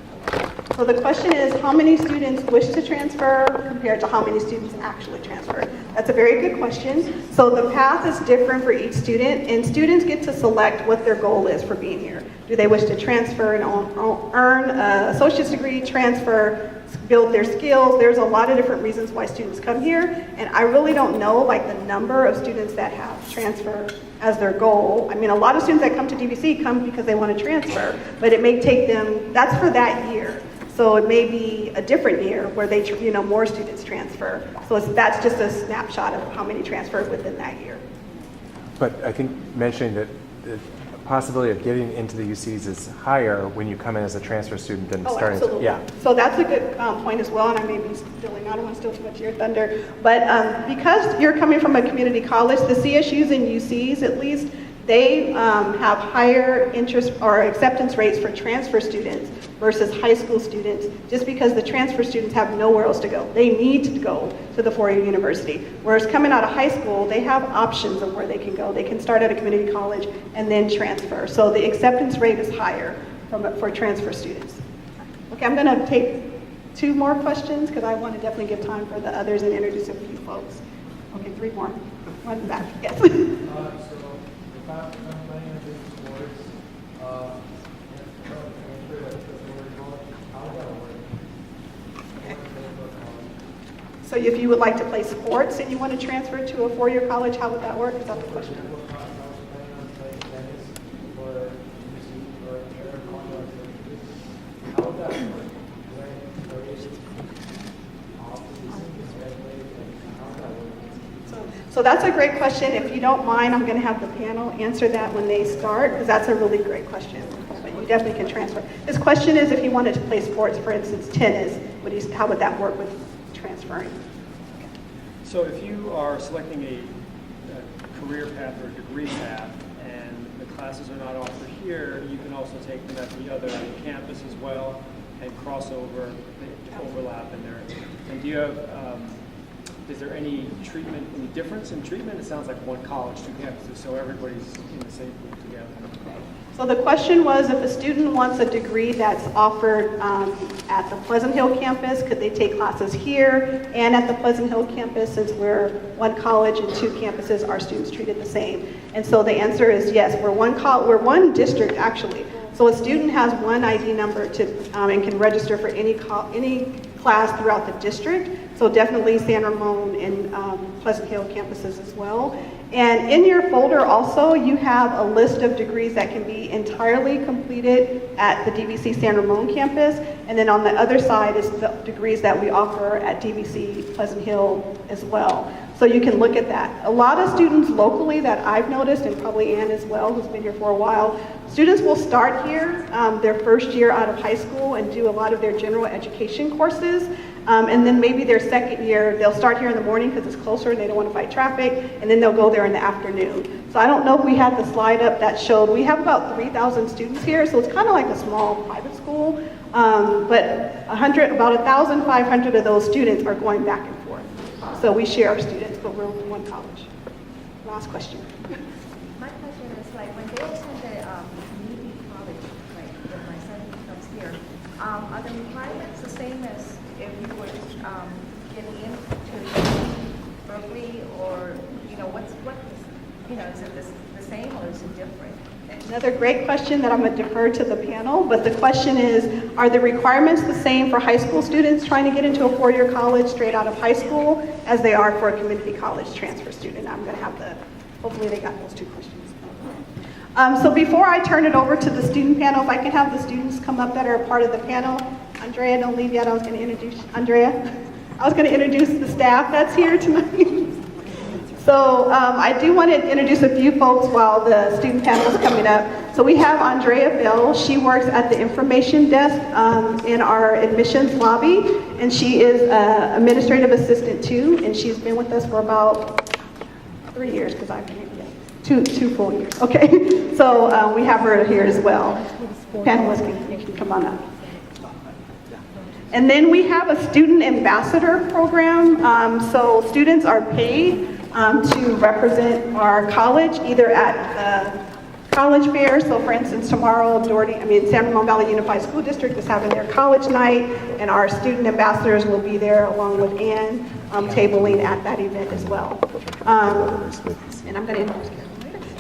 So the question is, how many students wish to transfer compared to how many students actually transfer? That's a very good question. So the path is different for each student, and students get to select what their goal is for being here. Do they wish to transfer and earn an associate's degree, transfer, build their skills? There's a lot of different reasons why students come here, and I really don't know the number of students that have transfer as their goal. I mean, a lot of students that come to DVC come because they want to transfer, but it may take them, that's for that year. So it may be a different year where they, more students transfer. So that's just a snapshot of how many transferred within that year. But I think mentioning that the possibility of getting into the UCs is higher when you come in as a transfer student than starting. Absolutely. Yeah. So that's a good point as well, and I may be stealing, I don't want to steal too much of your thunder, but because you're coming from a community college, the CSUs and UCs at least, they have higher interest or acceptance rates for transfer students versus high school students, just because the transfer students have nowhere else to go. They need to go to the four-year university. Whereas coming out of high school, they have options of where they can go. They can start at a community college and then transfer. So the acceptance rate is higher for transfer students. Okay, I'm gonna take 2 more questions because I want to definitely give time for the others and introduce a few folks. Okay, 3 more. One in the back, yes. So if I'm playing a big sports, how would that work? So if you would like to play sports and you want to transfer to a 4-year college, how would that work? Is that the question? How would that work? So that's a great question. If you don't mind, I'm going to have the panel answer that when they start, because that's a really great question. But you definitely can transfer. His question is if he wanted to play sports, for instance, tennis, how would that work with transferring? So if you are selecting a career path or a degree path and the classes are not offered here, you can also take them at the other campus as well and cross over, overlap in there. And do you have is there any difference in treatment? It sounds like one college, two campuses, so everybody's in the same group together. So the question was, if a student wants a degree that's offered at the Pleasant Hill campus, could they take classes here and at the Pleasant Hill campus? Since we're one college and two campuses, are students treated the same? And so the answer is yes. We're one district actually. So a student has one ID number and can register for any class throughout the district. So definitely San Ramon and Pleasant Hill campuses as well. And in your folder also, you have a list of degrees that can be entirely completed at the DVC San Ramon campus. And then on the other side is the degrees that we offer at DVC Pleasant Hill as well. So you can look at that. A lot of students locally that I've noticed, and probably Ann as well, who's been here for a while, students will start here their first year out of high school and do a lot of their general education courses. And then maybe their second year, they'll start here in the morning because it's closer and they don't want to fight traffic, and then they'll go there in the afternoon. So I don't know if we had the slide up that showed, we have about 3,000 students here, so it's kind of like a small private school, but about 1,500 of those students are going back and forth. So we share our students, but we're one college. Last question. My question is, like, when they attend the community college, like when my son comes here, are the requirements the same as if you were getting into Berkeley, or is it the same or is it different? Another great question that I'm going to defer to the panel, but the question is, are the requirements the same for high school students trying to get into a four-year college straight out of high school as they are for a community college transfer student? I'm going to have hopefully they got those two questions. So before I turn it over to the student panel, if I can have the students come up that are a part of the panel. Andrea, don't leave yet. I was going to introduce the staff that's here tonight. So I do want to introduce a few folks while the student panel is coming up. So we have Andrea Bell. She works at the information desk in our admissions lobby, and she is an administrative assistant too, and she's been with us for about 3 years because I've been here, two full years. Okay, so we have her here as well. Panelists, you can come on up. And then we have a student ambassador program. So students are paid to represent our college, either at the college fair. So for instance, tomorrow, San Ramon Valley Unified School District is having their college night, and our student ambassadors will be there along with Ann, tabling at that event as well. And I'm going to introduce Carol.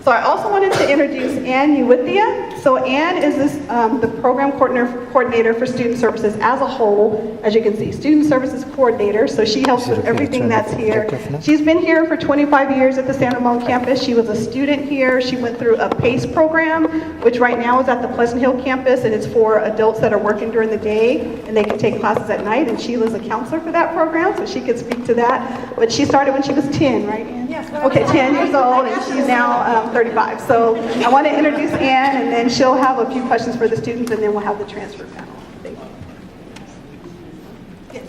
So I also wanted to introduce Ann Uwithia. So Ann is the program coordinator for student services as a whole. As you can see, student services coordinator. So she helps with everything that's here. She's been here for 25 years at the San Ramon campus. She was a student here. She went through a PACE program, which right now is at the Pleasant Hill campus, and it's for adults that are working during the day, and they can take classes at night. And she was a counselor for that program, so she could speak to that. But she started when she was 10, right, Ann? Yes. Okay, 10 years old, and she's now 35. So I want to introduce Ann, and then she'll have a few questions for the students, and then we'll have the transfer panel. Thank you. Yes.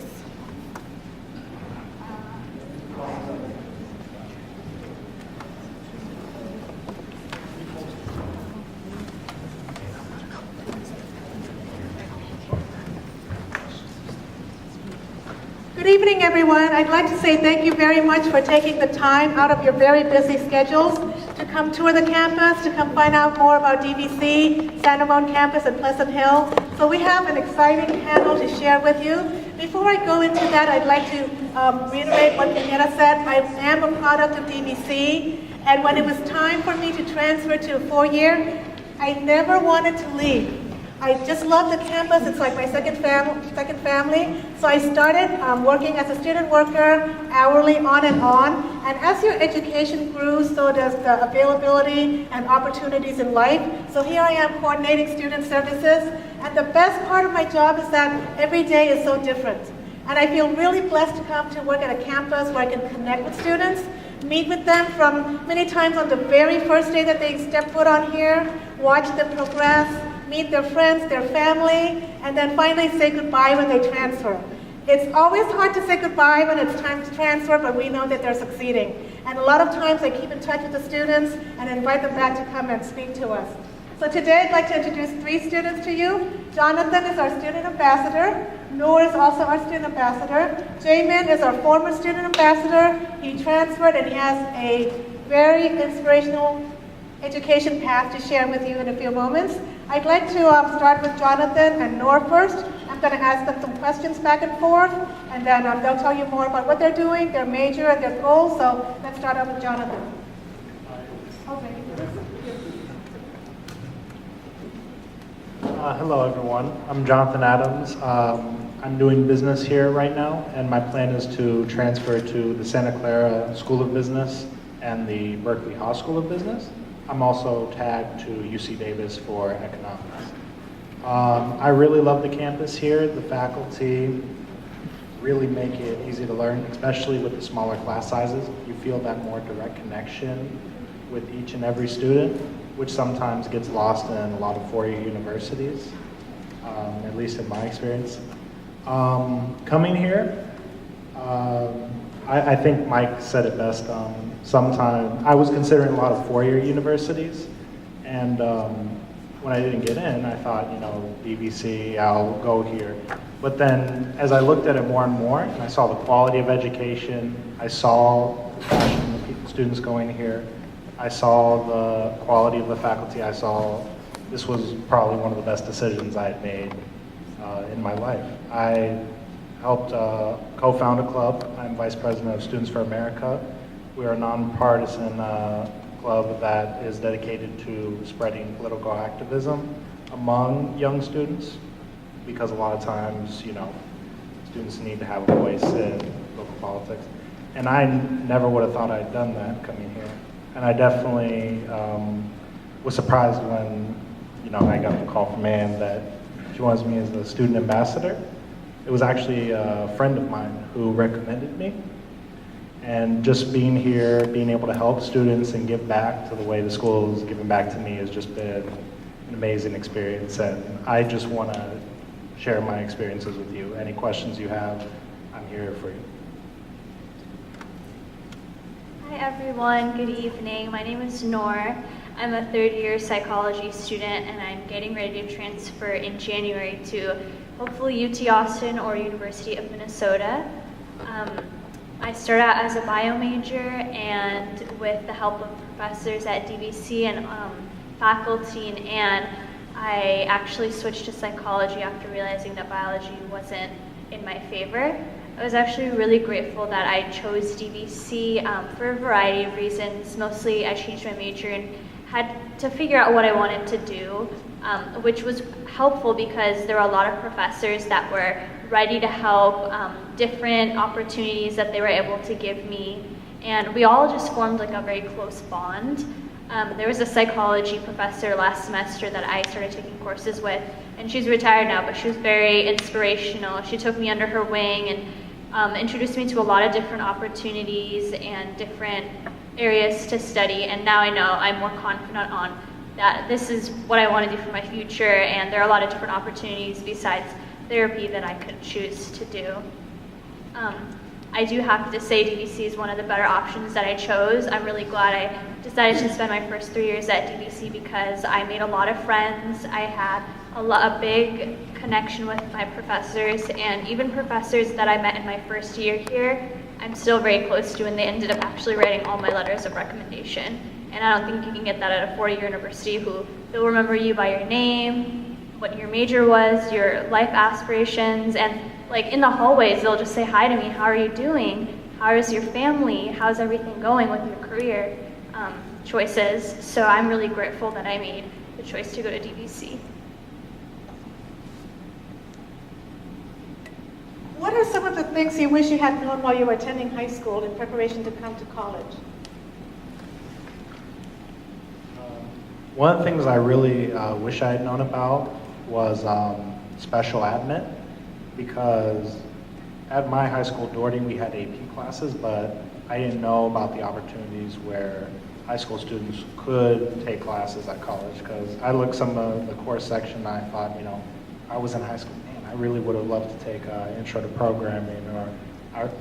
Good evening, everyone. I'd like to say thank you very much for taking the time out of your very busy schedules to come tour the campus, to come find out more about DVC, San Ramon campus, and Pleasant Hill. So we have an exciting panel to share with you. Before I go into that, I'd like to reiterate what Pineda said. I am a product of DVC, and when it was time for me to transfer to a four-year, I never wanted to leave. I just love the campus. It's like my second family. So I started working as a student worker, hourly, on and on. And as your education grew, so does the availability and opportunities in life. So here I am coordinating student services. And the best part of my job is that every day is so different. And I feel really blessed to come to work at a campus where I can connect with students, meet with them from many times on the very first day that they step foot on here, watch them progress, meet their friends, their family, and then finally say goodbye when they transfer. It's always hard to say goodbye when it's time to transfer, but we know that they're succeeding. And a lot of times I keep in touch with the students and invite them back to come and speak to us. So today I'd like to introduce 3 students to you. Jonathan is our student ambassador. Noor is also our student ambassador. Jamin is our former student ambassador. He transferred and he has a very inspirational education path to share with you in a few moments. I'd like to start with Jonathan and Noor first. I'm going to ask them some questions back and forth, and then they'll tell you more about what they're doing, their major, and their goals. So let's start out with Jonathan. Okay. Hello, everyone. I'm Jonathan Adams. I'm doing business here right now, and my plan is to transfer to the Santa Clara School of Business and the Berkeley Haas School of Business. I'm also tagged to UC Davis for economics. I really love the campus here. The faculty really make it easy to learn, especially with the smaller class sizes. You feel that more direct connection with each and every student, which sometimes gets lost in a lot of four-year universities, at least in my experience. Coming here, I think Mike said it best. Sometime I was considering a lot of four-year universities, and when I didn't get in, I thought, you know, DVC, I'll go here. But then, as I looked at it more and more, and I saw the quality of education, I saw the passion of the students going here, I saw the quality of the faculty, I saw this was probably one of the best decisions I had made in my life. I helped co-found a club. I'm vice president of Students for America. We're a nonpartisan club that is dedicated to spreading political activism among young students, because a lot of times, you know, students need to have a voice in local politics. And I never would have thought I'd done that coming here. And I definitely was surprised when, you know, I got the call from Ann that she wants me as the student ambassador. It was actually a friend of mine who recommended me. And just being here, being able to help students and give back to the way the school is giving back to me has just been an amazing experience. And I just want to share my experiences with you. Any questions you have, I'm here for you. Hi everyone, good evening. My name is Noor. I'm a third-year psychology student, and I'm getting ready to transfer in January to hopefully UT Austin or University of Minnesota. I started out as a bio major, and with the help of professors at DVC and faculty and Ann, I actually switched to psychology after realizing that biology wasn't in my favor. I was actually really grateful that I chose DVC for a variety of reasons. Mostly I changed my major and had to figure out what I wanted to do, which was helpful because there were a lot of professors that were ready to help, different opportunities that they were able to give me, and we all just formed like a very close bond. There was a psychology professor last semester that I started taking courses with, and she's retired now, but she was very inspirational. She took me under her wing and introduced me to a lot of different opportunities and different areas to study, and now I know I'm more confident on that this is what I want to do for my future, and there are a lot of different opportunities besides therapy that I could choose to do. I do have to say DVC is one of the better options that I chose. I'm really glad I decided to spend my first 3 years at DVC because I made a lot of friends. I had a big connection with my professors, and even professors that I met in my first year here, I'm still very close to, and they ended up actually writing all my letters of recommendation. And I don't think you can get that at a four-year university they'll remember you by your name, what your major was, your life aspirations, and like in the hallways, they'll just say hi to me. How are you doing? How is your family? How's everything going with your career choices? So I'm really grateful that I made the choice to go to DVC. What are some of the things you wish you had known while you were attending high school in preparation to come to college? One of the things I really wish I had known about was special admit, because at my high school, Doherty, we had AP classes, but I didn't know about the opportunities where high school students could take classes at college, because I looked some of the course section and I thought, you know, I was in high school, man, I really would have loved to take intro to programming, or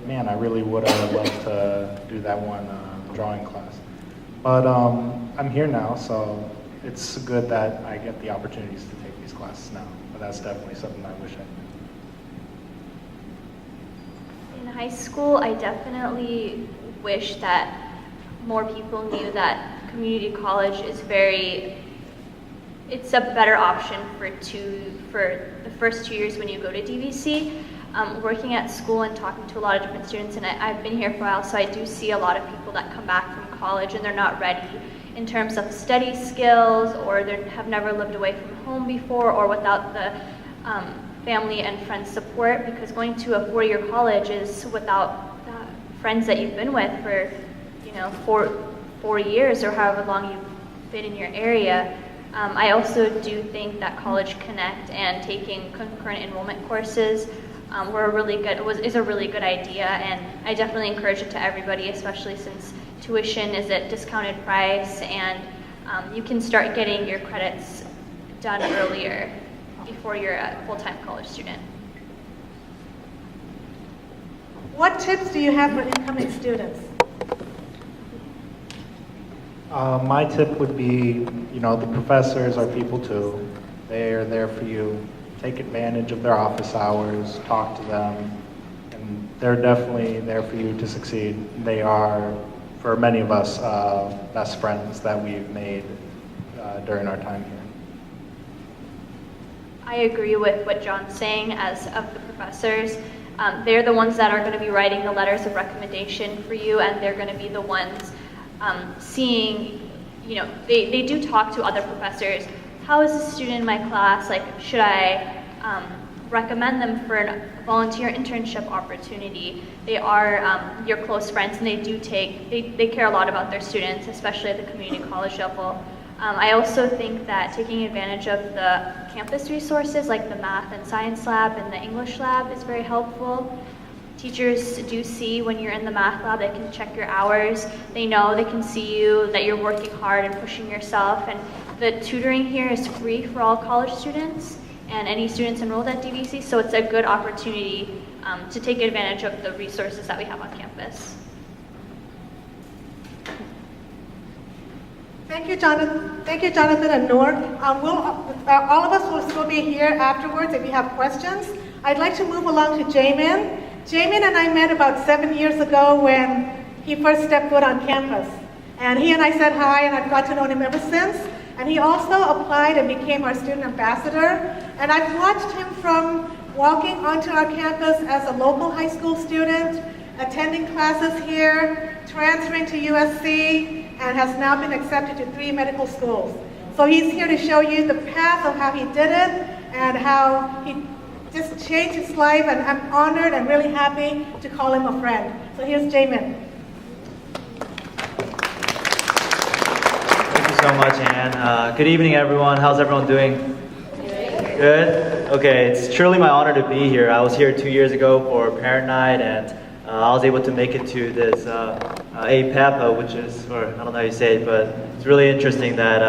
man, I really would have loved to do that one drawing class. But I'm here now, so it's good that I get the opportunities to take these classes now, but that's definitely something I wish I knew. In high school, I definitely wish that more people knew that community college is it's a better option for the first 2 years when you go to DVC. Working at school and talking to a lot of different students, and I've been here for a while, so I do see a lot of people that come back from college and they're not ready in terms of study skills, or they have never lived away from home before, or without the family and friends support, because going to a 4-year college is without friends that you've been with for, 4 years or however long you've been in your area. I also do think that College Connect and taking concurrent enrollment courses is a really good idea, and I definitely encourage it to everybody, especially since tuition is at discounted price, and you can start getting your credits done earlier before you're a full-time college student. What tips do you have for incoming students? My tip would be, the professors are people too. They are there for you. Take advantage of their office hours, talk to them, and they're definitely there for you to succeed. They are, for many of us, best friends that we've made during our time here. I agree with what John's saying as of the professors. They're the ones that are going to be writing the letters of recommendation for you, and they're going to be the ones seeing, they do talk to other professors. How is a student in my class? Like, should I recommend them for a volunteer internship opportunity? They are your close friends, and they care a lot about their students, especially at the community college level. I also think that taking advantage of the campus resources, like the math and science lab and the English lab, is very helpful. Teachers do see when you're in the math lab, they can check your hours. They can see you, that you're working hard and pushing yourself. And the tutoring here is free for all college students and any students enrolled at DVC, so it's a good opportunity to take advantage of the resources that we have on campus. Thank you, Jonathan. Thank you, Jonathan and Noor. All of us will still be here afterwards if you have questions. I'd like to move along to Jamin. Jamin and I met about 7 years ago when he first stepped foot on campus. And he and I said hi, and I've got to know him ever since. And he also applied and became our student ambassador. And I've watched him from walking onto our campus as a local high school student, attending classes here, transferring to USC, and has now been accepted to 3 medical schools. So he's here to show you the path of how he did it and how he just changed his life, and I'm honored and really happy to call him a friend. So here's Jamin. Thank you so much, Anne. Good evening, everyone. How's everyone doing? Good? Okay, it's truly my honor to be here. I was here 2 years ago for parent night, and I was able to make it to this APAP, which is, or I don't know how you say it, but it's really interesting that,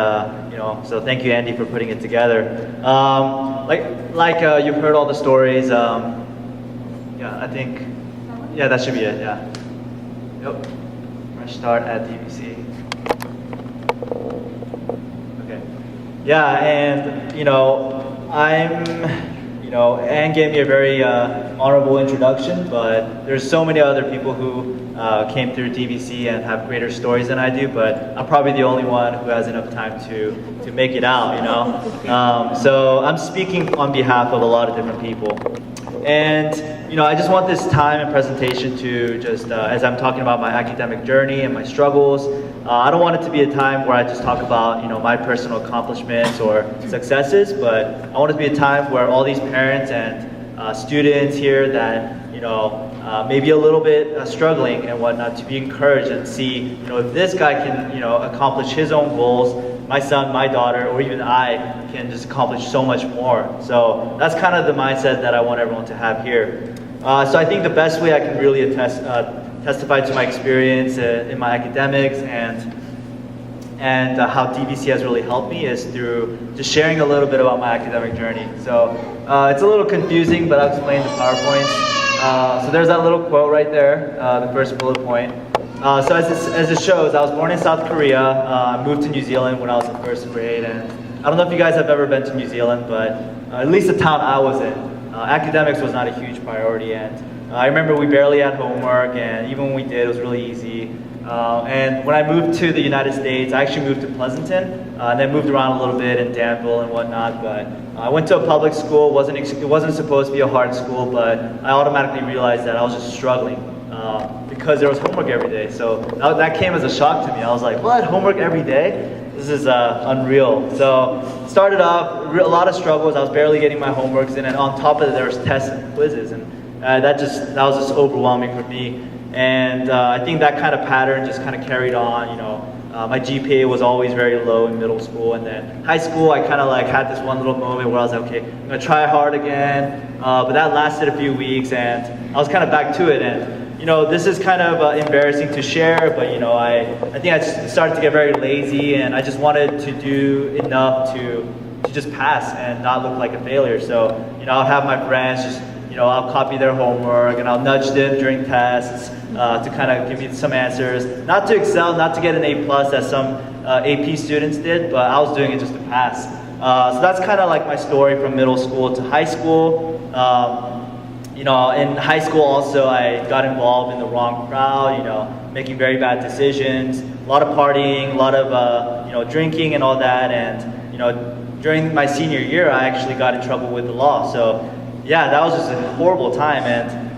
so thank you, Andy, for putting it together. Like you've heard all the stories. I think, that should be it, yeah. Yep, fresh start at DVC. Okay. Yeah, and, Anne gave me a very honorable introduction, but there's so many other people who came through DVC and have greater stories than I do, but I'm probably the only one who has enough time to make it out, So I'm speaking on behalf of a lot of different people. And, I just want this time and presentation to just, as I'm talking about my academic journey and my struggles, I don't want it to be a time where I just talk about, my personal accomplishments or successes, but I want it to be a time where all these parents and students here that, maybe a little bit struggling and whatnot, to be encouraged and see, if this guy can, accomplish his own goals, my son, my daughter, or even I can just accomplish so much more. So that's kind of the mindset that I want everyone to have here. So I think the best way I can really testify to my experience in my academics and how DVC has really helped me is through just sharing a little bit about my academic journey. So it's a little confusing, but I'll explain the PowerPoints. So there's that little quote right there, the first bullet point. So as it shows, I was born in South Korea. I moved to New Zealand when I was in first grade, and I don't know if you guys have ever been to New Zealand, but at least the town I was in, academics was not a huge priority, and I remember we barely had homework, and even when we did, it was really easy. And when I moved to the United States, I actually moved to Pleasanton, and then moved around a little bit in Diable and whatnot, but I went to a public school. It wasn't supposed to be a hard school, but I automatically realized that I was just struggling because there was homework every day. So that came as a shock to me. I was like, what, homework every day? This is unreal. So started off, a lot of struggles. I was barely getting my homeworks in, and on top of it, there was tests and quizzes, and that was just overwhelming for me. And I think that kind of pattern just kind of carried on. My GPA was always very low in middle school, and then high school I kind of like had this one little moment where I was like, okay, I'm gonna try hard again. But that lasted a few weeks, and I was kind of back to it. And this is kind of embarrassing to share, but I think I started to get very lazy, and I just wanted to do enough to just pass and not look like a failure. So I'll have my friends just I'll copy their homework, and I'll nudge them during tests to kind of give me some answers. Not to excel, not to get an A+ as some AP students did, but I was doing it just to pass. So that's kind of like my story from middle school to high school. In high school also, I got involved in the wrong crowd, making very bad decisions, a lot of partying, a lot of drinking and all that. And during my senior year, I actually got in trouble with the law. So yeah, that was just a horrible time, and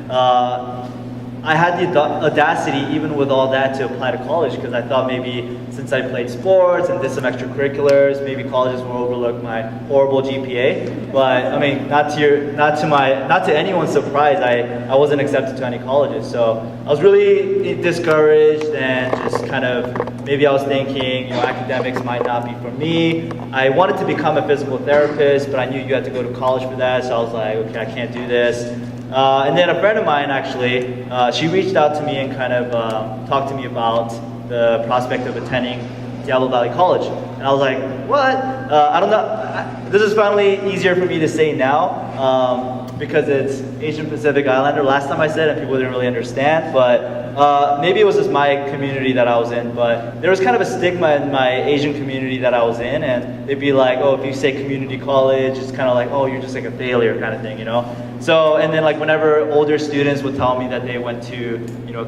I had the audacity, even with all that, to apply to college, because I thought maybe since I played sports and did some extracurriculars, maybe colleges will overlook my horrible GPA. But I mean, not to anyone's surprise, I wasn't accepted to any colleges. So I was really discouraged, and just kind of maybe I was thinking, academics might not be for me. I wanted to become a physical therapist, but I knew you had to go to college for that. So I was like, okay, I can't do this. And then a friend of mine actually, she reached out to me and kind of talked to me about the prospect of attending Diable Valley College. And I was like, what? I don't know. This is finally easier for me to say now because it's Asian Pacific Islander. Last time I said it, people didn't really understand, but maybe it was just my community that I was in, but there was kind of a stigma in my Asian community that I was in, and they'd be like, oh, if you say community college, it's kind of like, oh, you're just like a failure kind of thing, So, and then like whenever older students would tell me that they went to,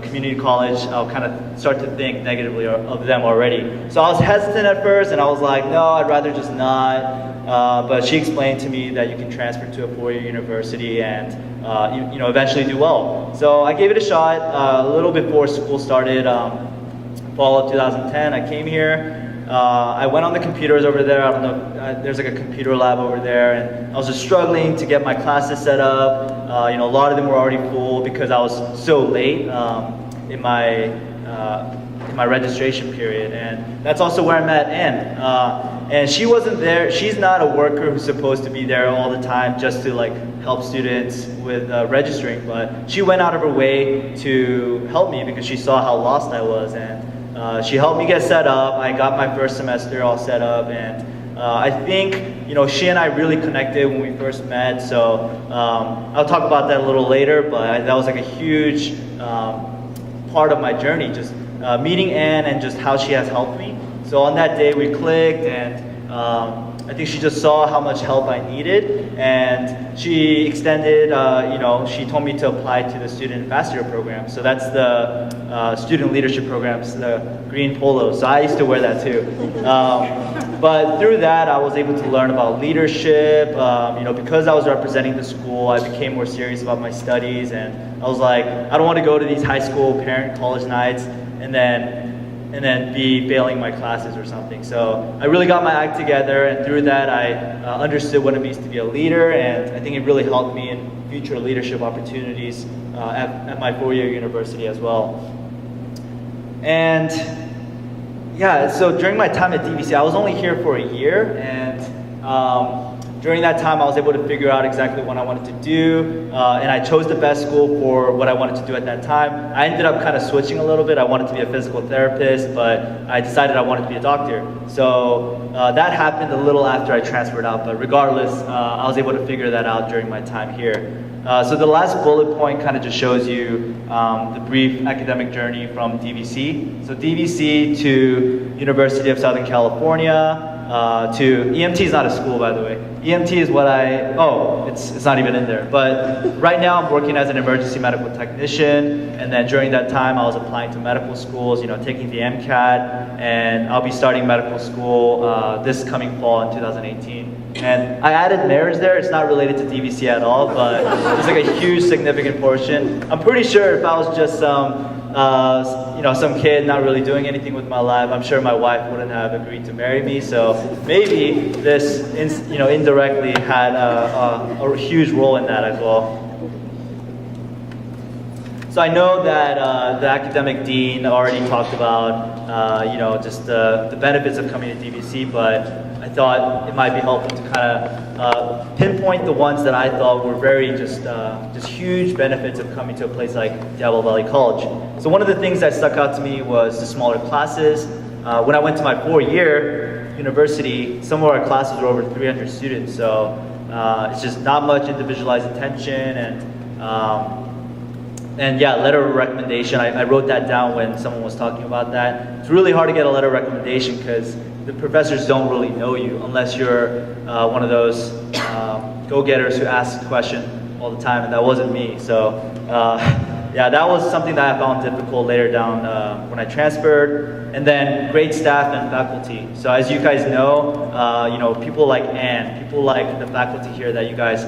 community college, I'll kind of start to think negatively of them already. So I was hesitant at first, and I was like, no, I'd rather just not. But she explained to me that you can transfer to a 4-year university and eventually do well. So I gave it a shot. A little before school started, fall of 2010, I came here. I went on the computers over there. I don't know, there's like a computer lab over there, and I was just struggling to get my classes set up. A lot of them were already full because I was so late in my registration period, and that's also where I met Ann. And she wasn't there. She's not a worker who's supposed to be there all the time just to like help students with registering, but she went out of her way to help me because she saw how lost I was, and she helped me get set up. I got my first semester all set up, and I think she and I really connected when we first met. So I'll talk about that a little later, but that was like a huge part of my journey, just meeting Ann and just how she has helped me. So on that day we clicked, and I think she just saw how much help I needed, and she extended, she told me to apply to the Student Ambassador Program. So that's the student leadership programs, the green polos. So I used to wear that too. But through that, I was able to learn about leadership. Because I was representing the school, I became more serious about my studies, and I was like, I don't want to go to these high school parent college nights and then be failing my classes or something. So I really got my act together, and through that I understood what it means to be a leader, and I think it really helped me in future leadership opportunities at my 4-year university as well. And yeah, so during my time at DVC, I was only here for a year, and during that time I was able to figure out exactly what I wanted to do, and I chose the best school for what I wanted to do at that time. I ended up kind of switching a little bit. I wanted to be a physical therapist, but I decided I wanted to be a doctor. So that happened a little after I transferred out, but regardless, I was able to figure that out during my time here. So the last bullet point kind of just shows you the brief academic journey from DVC. So DVC to University of Southern California, to EMT is not a school, by the way. EMT is what it's not even in there. But right now I'm working as an emergency medical technician, and then during that time I was applying to medical schools, taking the MCAT, and I'll be starting medical school this coming fall in 2018. And I added marriage there. It's not related to DVC at all, but it's like a huge significant portion. I'm pretty sure if I was just some kid not really doing anything with my life, I'm sure my wife wouldn't have agreed to marry me. So maybe this, indirectly had a huge role in that as well. So I know that the academic dean already talked about, just the benefits of coming to DVC, but I thought it might be helpful to kind of pinpoint the ones that I thought were very just huge benefits of coming to a place like Diable Valley College. So one of the things that stuck out to me was the smaller classes. When I went to my 4-year university, some of our classes were over 300 students, so it's just not much individualized attention, and yeah, letter of recommendation. I wrote that down when someone was talking about that. It's really hard to get a letter of recommendation because the professors don't really know you unless you're one of those go-getters who asks a question all the time, and that wasn't me. So yeah, that was something that I found difficult later down when I transferred. And then great staff and faculty. So as you guys know, people like Anne, people like the faculty here that you guys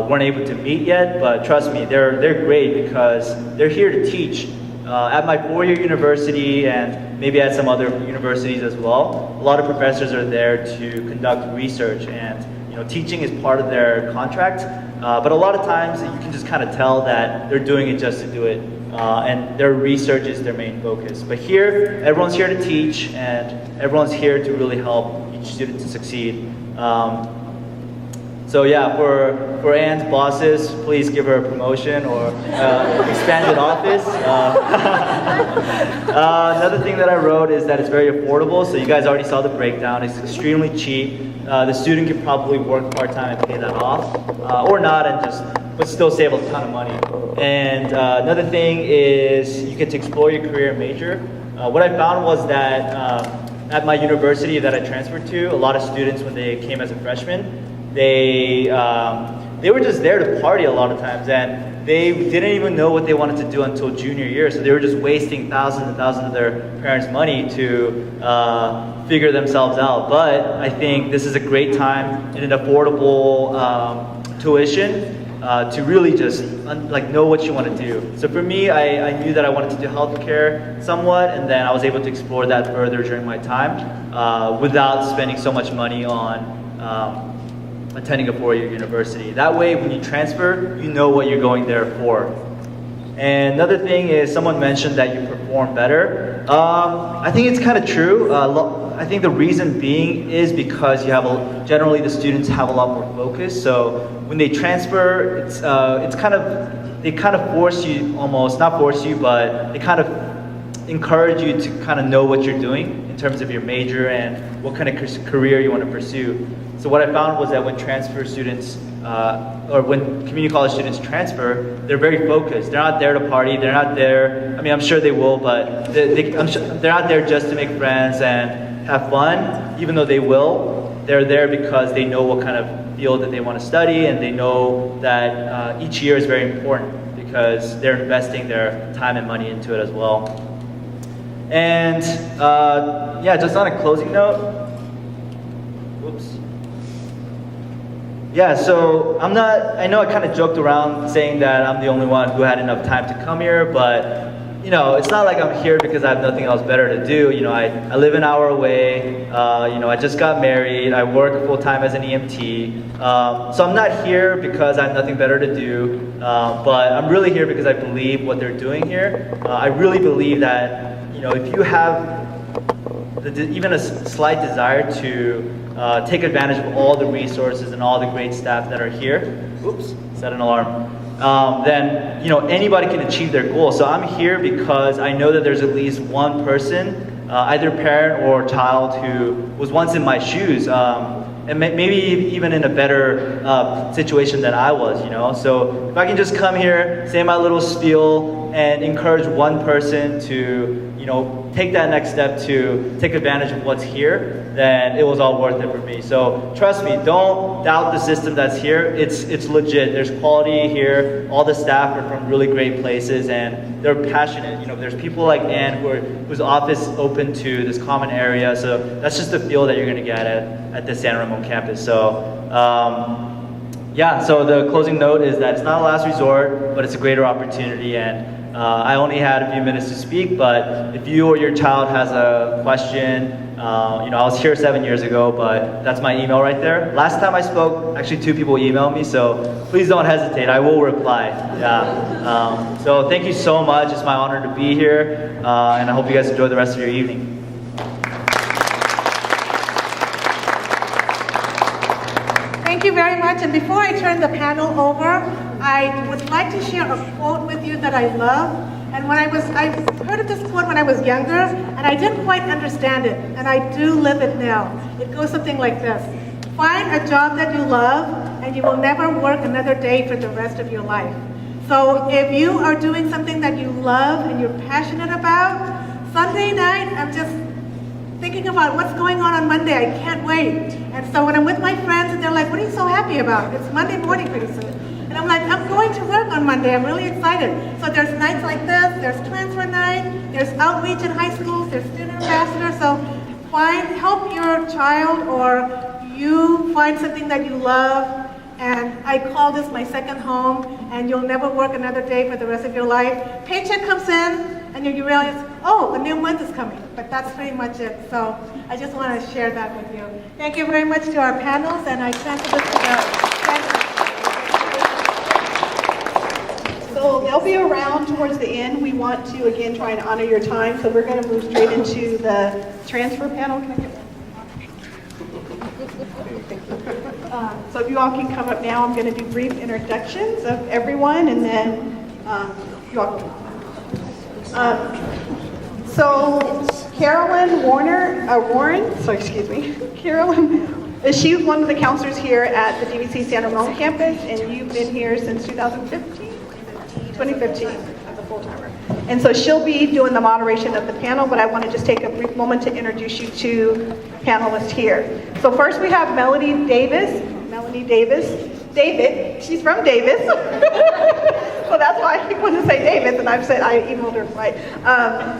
weren't able to meet yet, but trust me, they're great because they're here to teach. At my 4-year university and maybe at some other universities as well, a lot of professors are there to conduct research, and teaching is part of their contract. But a lot of times you can just kind of tell that they're doing it just to do it, and their research is their main focus. But here, everyone's here to teach, and everyone's here to really help each student to succeed. So yeah, for Anne's bosses, please give her a promotion or expanded office. Another thing that I wrote is that it's very affordable. So you guys already saw the breakdown. It's extremely cheap. The student could probably work part-time and pay that off, or not, but still save a ton of money. And another thing is you get to explore your career and major. What I found was that at my university that I transferred to, a lot of students, when they came as a freshman, they were just there to party a lot of times, and they didn't even know what they wanted to do until junior year. So they were just wasting thousands and thousands of their parents' money to figure themselves out. But I think this is a great time in an affordable tuition to really just know what you want to do. So for me, I knew that I wanted to do healthcare somewhat, and then I was able to explore that further during my time without spending so much money on attending a 4-year university. That way, when you transfer, you know what you're going there for. And another thing is, someone mentioned that you perform better. I think it's kind of true. I think the reason being is because generally the students have a lot more focus. So when they transfer, they kind of force you, almost not force you, but they kind of encourage you to kind of know what you're doing in terms of your major and what kind of career you want to pursue. So what I found was that when transfer students, or when community college students transfer, they're very focused. They're not there to party. They're not there, I'm sure they will, but they're not there just to make friends and have fun, even though they will. They're there because they know what kind of field that they want to study, and they know that each year is very important because they're investing their time and money into it as well. And yeah, just on a closing note, whoops. Yeah, so I know I kind of joked around saying that I'm the only one who had enough time to come here, but it's not like I'm here because I have nothing else better to do. I live an hour away, I just got married, I work full-time as an EMT, so I'm not here because I have nothing better to do, but I'm really here because I believe what they're doing here. I really believe that, if you have even a slight desire to take advantage of all the resources and all the great staff that are here, oops, set an alarm, then anybody can achieve their goal. So I'm here because I know that there's at least one person, either parent or child, who was once in my shoes. and maybe even in a better situation than I was, you know. So if I can just come here, say my little spiel, and encourage one person to, you know, take that next step to take advantage of what's here, then it was all worth it for me. So trust me, don't doubt the system that's here. It's legit. There's quality here. All the staff are from really great places, and they're passionate. You know, there's people like Ann whose office open to this common area. So that's just the feel that you're going to get at the San Ramon campus. So yeah, so the closing note is that it's not a last resort, but it's a greater opportunity. And I only had a few minutes to speak, but if you or your child has a question, you know, I was here 7 years ago, but that's my email right there. Last time I spoke, actually 2 people emailed me, so please don't hesitate. I will reply. Yeah. So thank you so much. It's my honor to be here, and I hope you guys enjoy the rest of your evening. Thank you very much. And before I turn the panel over, I would like to share a quote with you that I love. And I heard of this quote when I was younger, and I didn't quite understand it, and I do live it now. It goes something like this: find a job that you love, and you will never work another day for the rest of your life. So if you are doing something that you love and you're passionate about, Sunday night, I'm just thinking about what's going on Monday. I can't wait. And so when I'm with my friends and they're like, what are you so happy about? It's Monday morning pretty soon. And I'm like, I'm going to work on Monday. I'm really excited. So there's nights like this, there's transfer night, there's outreach in high schools, there's student ambassador. So help your child, or you find something that you love. And I call this my second home, and you'll never work another day for the rest of your life. Paycheck comes in, and you realize, oh, a new month is coming. But that's pretty much it. So I just want to share that with you. Thank you very much to our panels, and I transfer this to the So they'll be around towards the end. We want to, again, try and honor your time. So we're going to move straight into the transfer panel. Can I get so if you all can come up now, I'm going to do brief introductions of everyone, and then you all can. So Carolyn Carolyn, she's one of the counselors here at the DVC San Ramon campus, and you've been here since 2015 as a full-timer. And so she'll be doing the moderation of the panel, but I want to just take a brief moment to introduce you to panelists here. So first we have Melanie Davis. David, she's from Davis. So that's why I wanted to say Davis, and I emailed her right.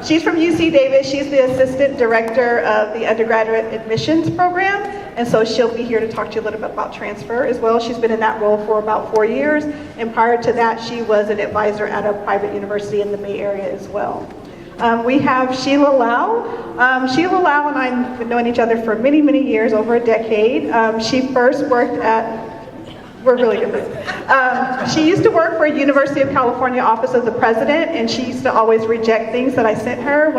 She's from UC Davis. She's the assistant director of the undergraduate admissions program, and so she'll be here to talk to you a little bit about transfer as well. She's been in that role for about 4 years, and prior to that, she was an advisor at a private university in the Bay Area as well. We have Sheila Lau. Sheila Lau and I have been knowing each other for many, many years, over a decade. She first worked at, we're really good friends. She used to work for University of California Office of the President, and she used to always reject things that I sent her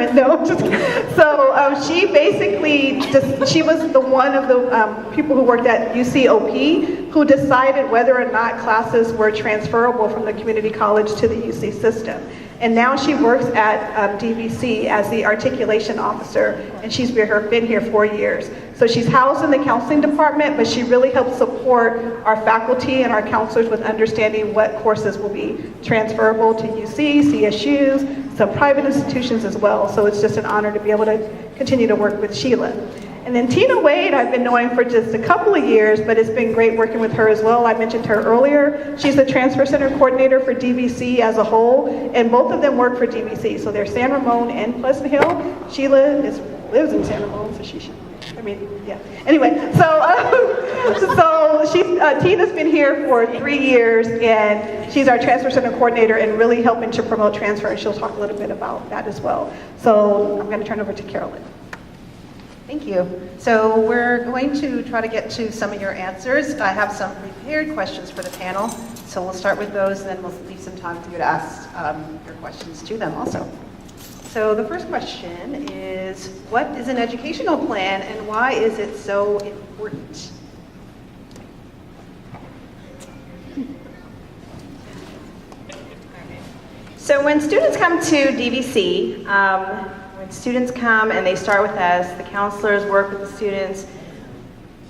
So she basically, she was the one of the people who worked at UCOP who decided whether or not classes were transferable from the community college to the UC system. And now she works at DVC as the articulation officer, and she's been here 4 years. So she's housed in the counseling department, but she really helps support our faculty and our counselors with understanding what courses will be transferable to UC, CSUs, some private institutions as well. So it's just an honor to be able to continue to work with Sheila. And then Tina Wade, I've been knowing for just a couple of years, but it's been great working with her as well. I mentioned her earlier. She's the Transfer Center Coordinator for DVC as a whole, and both of them work for DVC. So they're San Ramon and Pleasant Hill. Sheila lives in San Ramon, so she should, yeah. Anyway, Tina's been here for 3 years, and she's our Transfer Center Coordinator and really helping to promote transfer, and she'll talk a little bit about that as well. So I'm going to turn over to Carolyn. Thank you. So we're going to try to get to some of your answers. I have some prepared questions for the panel, so we'll start with those, and then we'll leave some time for you to ask your questions to them also. So the first question is, what is an educational plan, and why is it so important? So when students come to DVC, when students come and they start with us, the counselors work with the students.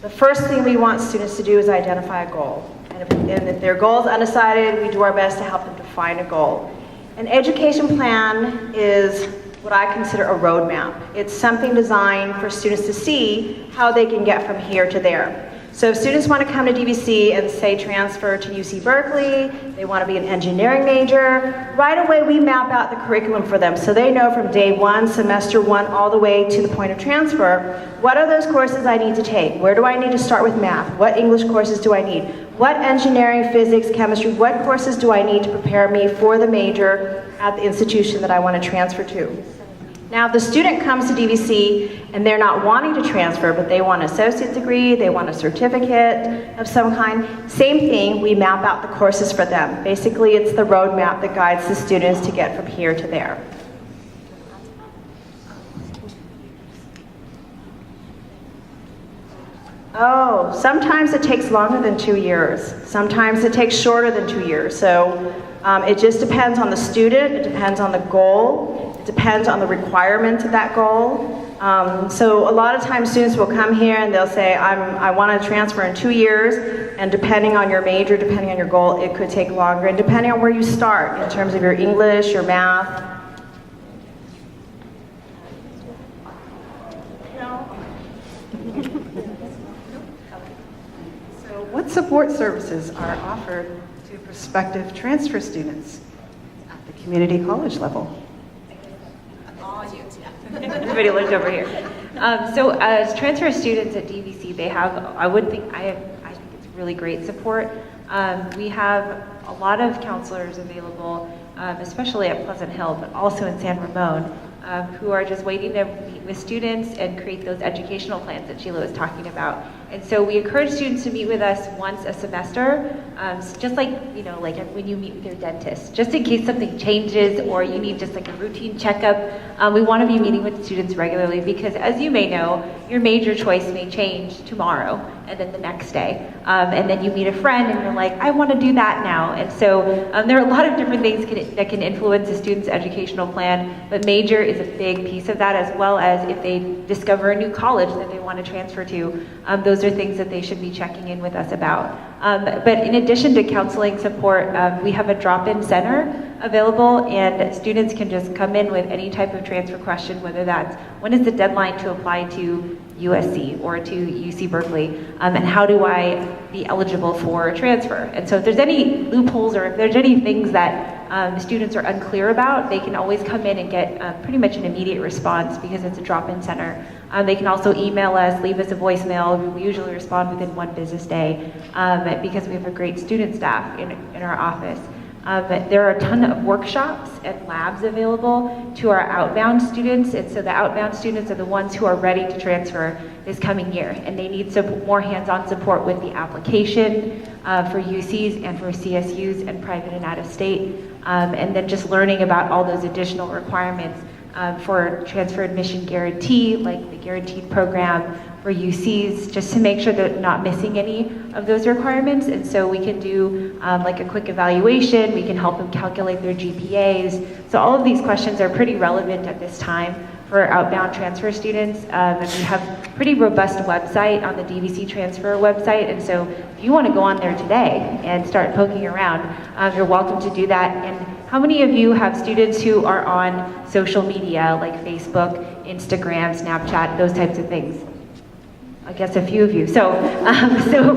The first thing we want students to do is identify a goal. And if their goal is undecided, we do our best to help them define a goal. An education plan is what I consider a roadmap. It's something designed for students to see how they can get from here to there. So if students want to come to DVC and say transfer to UC Berkeley, they want to be an engineering major, right away we map out the curriculum for them so they know from day one, semester one, all the way to the point of transfer, what are those courses I need to take? Where do I need to start with math? What English courses do I need? What engineering, physics, chemistry, what courses do I need to prepare me for the major at the institution that I want to transfer to? Now, if the student comes to DVC and they're not wanting to transfer, but they want an associate degree, they want a certificate of some kind, same thing, we map out the courses for them. Basically, it's the roadmap that guides the students to get from here to there. Oh, sometimes it takes longer than 2 years. Sometimes it takes shorter than 2 years. So it just depends on the student, it depends on the goal, it depends on the requirements of that goal. So a lot of times students will come here and they'll say, I want to transfer in 2 years, and depending on your major, depending on your goal, it could take longer, and depending on where you start in terms of your English, your math. What support services are offered to prospective transfer students at the community college level? Everybody looked over here. So as transfer students at DVC, they have, I think it's really great support. We have a lot of counselors available, especially at Pleasant Hill, but also in San Ramon, who are just waiting to meet with students and create those educational plans that Sheila was talking about. And so we encourage students to meet with us once a semester, just like, like when you meet with your dentist, just in case something changes or you need just like a routine checkup. We want to be meeting with students regularly because, as you may know, your major choice may change tomorrow and then the next day. And then you meet a friend and you're like, I want to do that now. And so there are a lot of different things that can influence a student's educational plan, but major is a big piece of that, as well as if they discover a new college that they want to transfer to. Those are things that they should be checking in with us about. But in addition to counseling support, we have a drop-in center available, and students can just come in with any type of transfer question, whether that's when is the deadline to apply to USC or to UC Berkeley, and how do I be eligible for a transfer? And so if there's any loopholes or if there's any things that students are unclear about, they can always come in and get pretty much an immediate response because it's a drop-in center. They can also email us, leave us a voicemail. We usually respond within 1 business day because we have a great student staff in our office. But there are a ton of workshops and labs available to our outbound students, and so the outbound students are the ones who are ready to transfer this coming year, and they need some more hands-on support with the application for UCs and for CSUs and private and out-of-state, and then just learning about all those additional requirements for transfer admission guarantee, like the guaranteed program for UCs, just to make sure that they're not missing any of those requirements. And so we can do like a quick evaluation, we can help them calculate their GPAs. So all of these questions are pretty relevant at this time for outbound transfer students. And we have a pretty robust website on the DVC transfer website. And so if you want to go on there today and start poking around, you're welcome to do that. And how many of you have students who are on social media like Facebook, Instagram, Snapchat, those types of things? I guess a few of you. So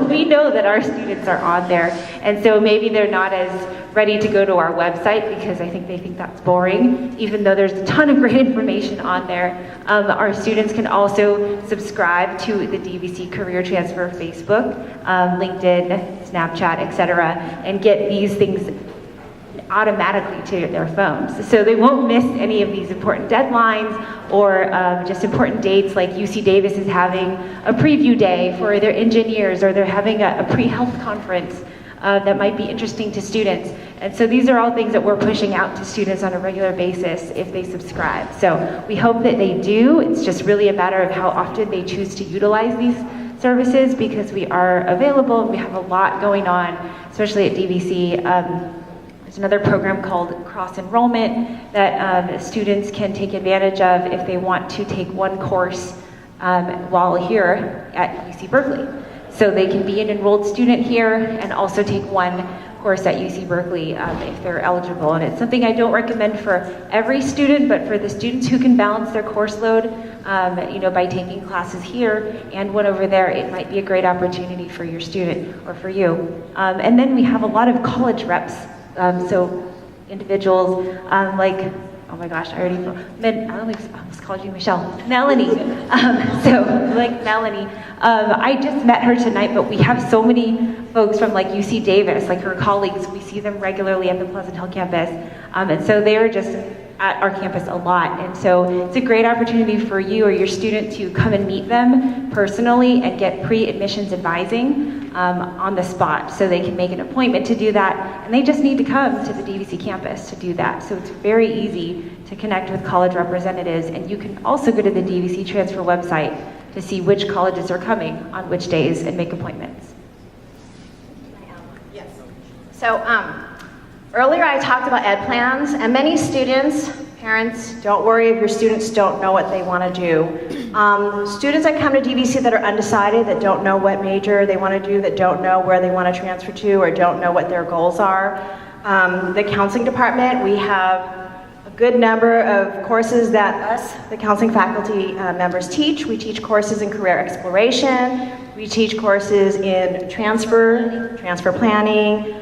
we know that our students are on there, and so maybe they're not as ready to go to our website because I think they think that's boring, even though there's a ton of great information on there. Our students can also subscribe to the DVC Career Transfer Facebook, LinkedIn, Snapchat, etc., and get these things automatically to their phones. So they won't miss any of these important deadlines or just important dates, like UC Davis is having a preview day for their engineers, or they're having a pre-health conference that might be interesting to students. And so these are all things that we're pushing out to students on a regular basis if they subscribe. So we hope that they do. It's just really a matter of how often they choose to utilize these services, because we are available. We have a lot going on, especially at DVC. There's another program called Cross Enrollment that students can take advantage of if they want to take one course while here at UC Berkeley. So they can be an enrolled student here and also take one course at UC Berkeley if they're eligible. And it's something I don't recommend for every student, but for the students who can balance their course load, by taking classes here and one over there, it might be a great opportunity for your student or for you. And then we have a lot of college reps. So individuals like, oh my gosh, I almost called you Michelle. Melanie. So like Melanie, I just met her tonight, but we have so many folks from like UC Davis, like her colleagues. We see them regularly at the Pleasant Hill campus. And so they're just at our campus a lot. And so it's a great opportunity for you or your student to come and meet them personally and get pre-admissions advising on the spot. So they can make an appointment to do that. And they just need to come to the DVC campus to do that. So it's very easy to connect with college representatives. And you can also go to the DVC transfer website to see which colleges are coming on which days and make appointments. Yes. So earlier I talked about ed plans, and many students, parents, don't worry if your students don't know what they want to do. Students that come to DVC that are undecided, that don't know what major they want to do, that don't know where they want to transfer to, or don't know what their goals are, the counseling department, we have a good number of courses that us, the counseling faculty members, teach. We teach courses in career exploration, we teach courses in transfer planning,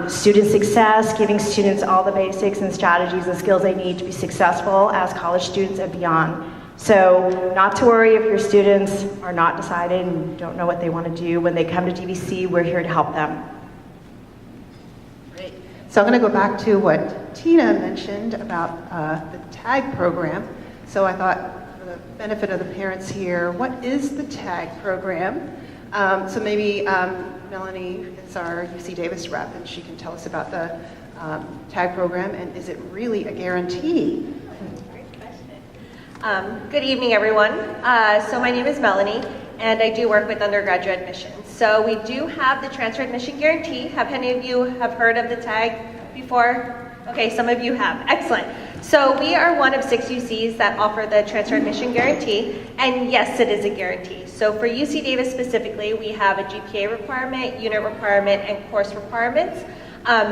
student success, giving students all the basics and strategies and skills they need to be successful as college students and beyond. So not to worry if your students are not decided and don't know what they want to do. When they come to DVC, we're here to help them. Great. So I'm going to go back to what Tina mentioned about the TAG program. So I thought, for the benefit of the parents here, what is the TAG program? So maybe Melanie is our UC Davis rep, and she can tell us about the TAG program, and is it really a guarantee? Great question. Good evening, everyone. So my name is Melanie, and I do work with undergraduate admissions. So we do have the transfer admission guarantee. Have any of you have heard of the TAG before? Okay, some of you have. Excellent. So we are one of 6 UCs that offer the transfer admission guarantee, and yes, it is a guarantee. So for UC Davis specifically, we have a GPA requirement, unit requirement, and course requirements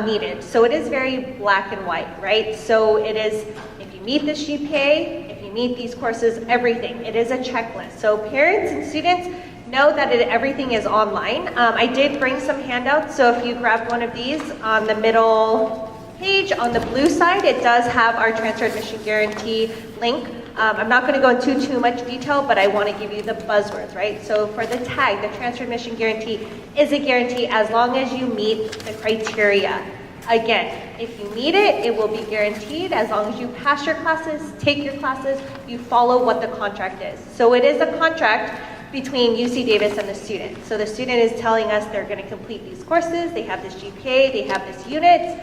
needed. So it is very black and white, right? So it is, if you meet this GPA, if you meet these courses, everything. It is a checklist. So parents and students know that everything is online. I did bring some handouts, so if you grab one of these on the middle page, on the blue side, it does have our transfer admission guarantee link. I'm not going to go into too much detail, but I want to give you the buzzwords, right? So for the TAG, the transfer admission guarantee is a guarantee as long as you meet the criteria. Again, if you meet it, it will be guaranteed as long as you pass your classes, take your classes, you follow what the contract is. So it is a contract between UC Davis and the student. So the student is telling us they're going to complete these courses, they have this GPA, they have this unit,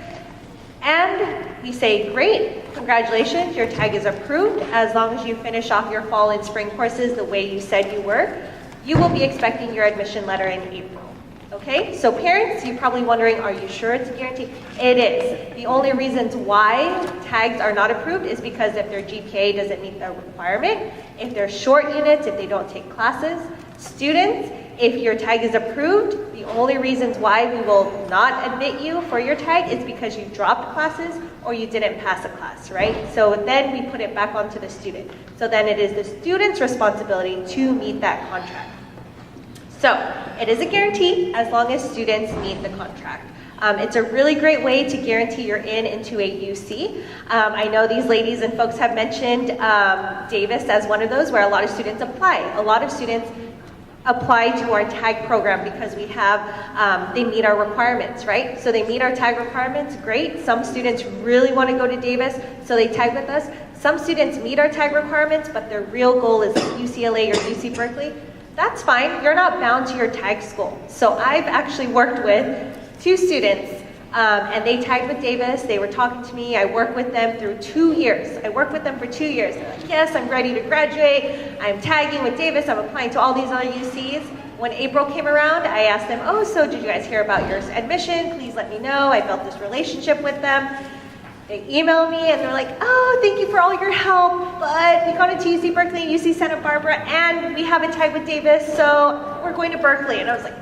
and we say, great, congratulations, your TAG is approved. As long as you finish off your fall and spring courses the way you said you were, you will be expecting your admission letter in April. Okay, so parents, you're probably wondering, are you sure it's a guarantee? It is. The only reasons why TAGs are not approved is because if their GPA doesn't meet the requirement, if they're short units, if they don't take classes. Students, if your TAG is approved, the only reasons why we will not admit you for your TAG is because you dropped classes or you didn't pass a class, right? So then we put it back onto the student. So then it is the student's responsibility to meet that contract. So it is a guarantee as long as students meet the contract. It's a really great way to guarantee you're into a UC. I know these ladies and folks have mentioned Davis as one of those where a lot of students apply. A lot of students apply to our TAG program because we have, they meet our requirements, right? So they meet our TAG requirements, great. Some students really want to go to Davis, so they tag with us. Some students meet our TAG requirements, but their real goal is UCLA or UC Berkeley. That's fine, you're not bound to your TAG school. So I've actually worked with 2 students, and they tagged with Davis. They were talking to me. I worked with them through 2 years. I worked with them for 2 years. They're like, yes, I'm ready to graduate. I'm tagging with Davis. I'm applying to all these other UCs. When April came around, I asked them, oh, so did you guys hear about your admission? Please let me know. I built this relationship with them. They email me and they're like, oh, thank you for all your help, but we got into UC Berkeley and UC Santa Barbara, and we have a tag with Davis, so we're going to Berkeley. And I was like,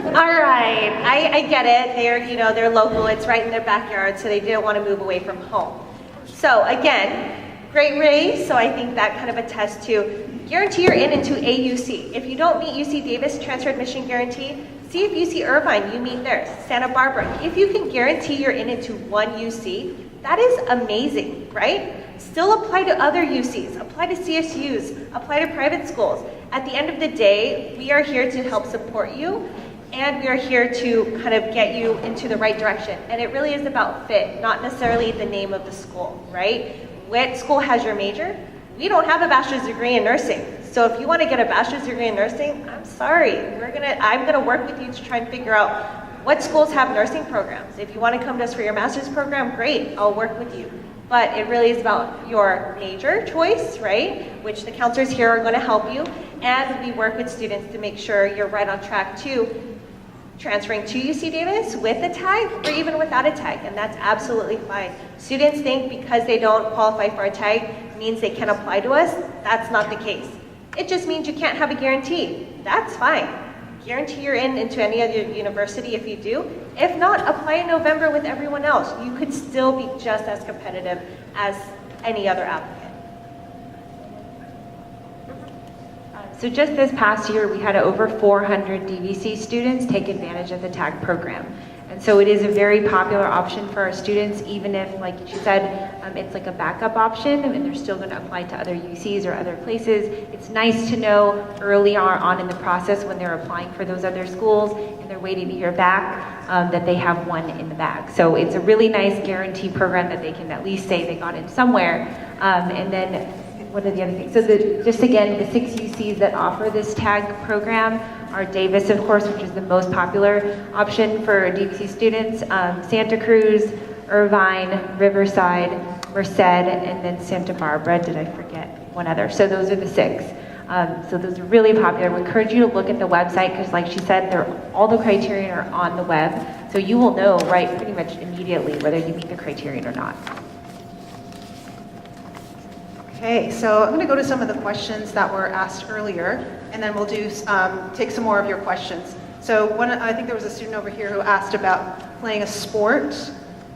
all right, I get it. They're local. It's right in their backyard, so they didn't want to move away from home. So again, great race. So I think that kind of attests to guarantee you're into a UC. If you don't meet UC Davis transfer admission guarantee, see if UC Irvine, you meet there, Santa Barbara. If you can guarantee you're into one UC, that is amazing, right? Still apply to other UCs, apply to CSUs, apply to private schools. At the end of the day, we are here to help support you, and we are here to kind of get you into the right direction. And it really is about fit, not necessarily the name of the school, right? What school has your major? We don't have a bachelor's degree in nursing. So if you want to get a bachelor's degree in nursing, I'm sorry. I'm gonna work with you to try and figure out what schools have nursing programs. If you want to come to us for your master's program, great, I'll work with you. But it really is about your major choice, right? Which the counselors here are going to help you. And we work with students to make sure you're right on track to transferring to UC Davis with a tag or even without a tag, and that's absolutely fine. Students think because they don't qualify for a tag means they can't apply to us. That's not the case. It just means you can't have a guarantee. That's fine. Guarantee you're into any other university if you do. If not, apply in November with everyone else. You could still be just as competitive as any other applicant. So just this past year, we had over 400 DVC students take advantage of the TAG program. And so it is a very popular option for our students, even if, like you said, it's like a backup option, and they're still going to apply to other UCs or other places. It's nice to know early on in the process when they're applying for those other schools and they're waiting to hear back that they have one in the bag. So it's a really nice guarantee program that they can at least say they got in somewhere. And then what are the other things? So just again, the 6 UCs that offer this TAG program are Davis, of course, which is the most popular option for DVC students, Santa Cruz, Irvine, Riverside, Merced, and then Santa Barbara. Did I forget one other? So those are the 6. So those are really popular. We encourage you to look at the website because, like she said, all the criteria are on the web. So you will know, right, pretty much immediately whether you meet the criterion or not. Okay, so I'm going to go to some of the questions that were asked earlier, and then we'll take some more of your questions. So I think there was a student over here who asked about playing a sport.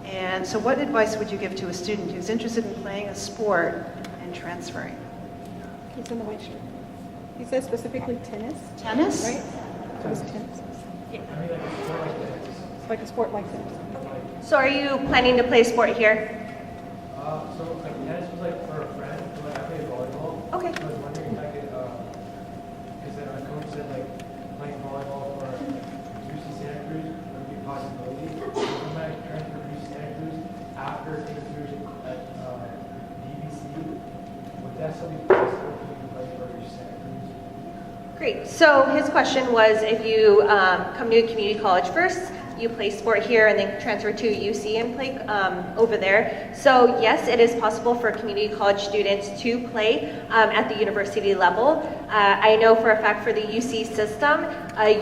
And so what advice would you give to a student who's interested in playing a sport and transferring? He's in the white shirt. He says specifically tennis. Tennis? Right? It was tennis. Yeah. It's like a sport like that. So are you planning to play a sport here? So like tennis was like for a friend, but like I played volleyball. Okay. So I was wondering if I could, because then our coach said like playing volleyball for UC Santa Cruz would be a possibility. So when I transfer to UC Santa Cruz after taking years at DVC, would that still be possible for you to play for UC Santa Cruz? Great. So his question was if you come to a community college first, you play sport here and then transfer to UC and play over there. So yes, it is possible for community college students to play at the university level. I know for a fact for the UC system,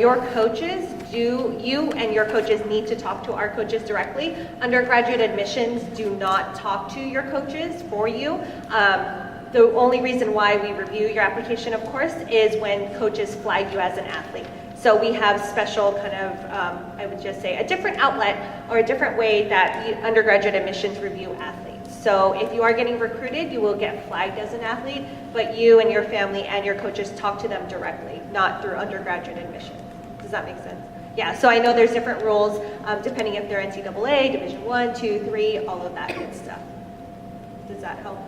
your coaches you and your coaches need to talk to our coaches directly. Undergraduate admissions do not talk to your coaches for you. The only reason why we review your application, of course, is when coaches flag you as an athlete. So we have special kind of, I would just say, a different outlet or a different way that the undergraduate admissions review athletes. So if you are getting recruited, you will get flagged as an athlete, but you and your family and your coaches talk to them directly, not through undergraduate admissions. Does that make sense? Yeah, so I know there's different rules depending if they're NCAA, Division 1, 2, 3, all of that good stuff. Does that help?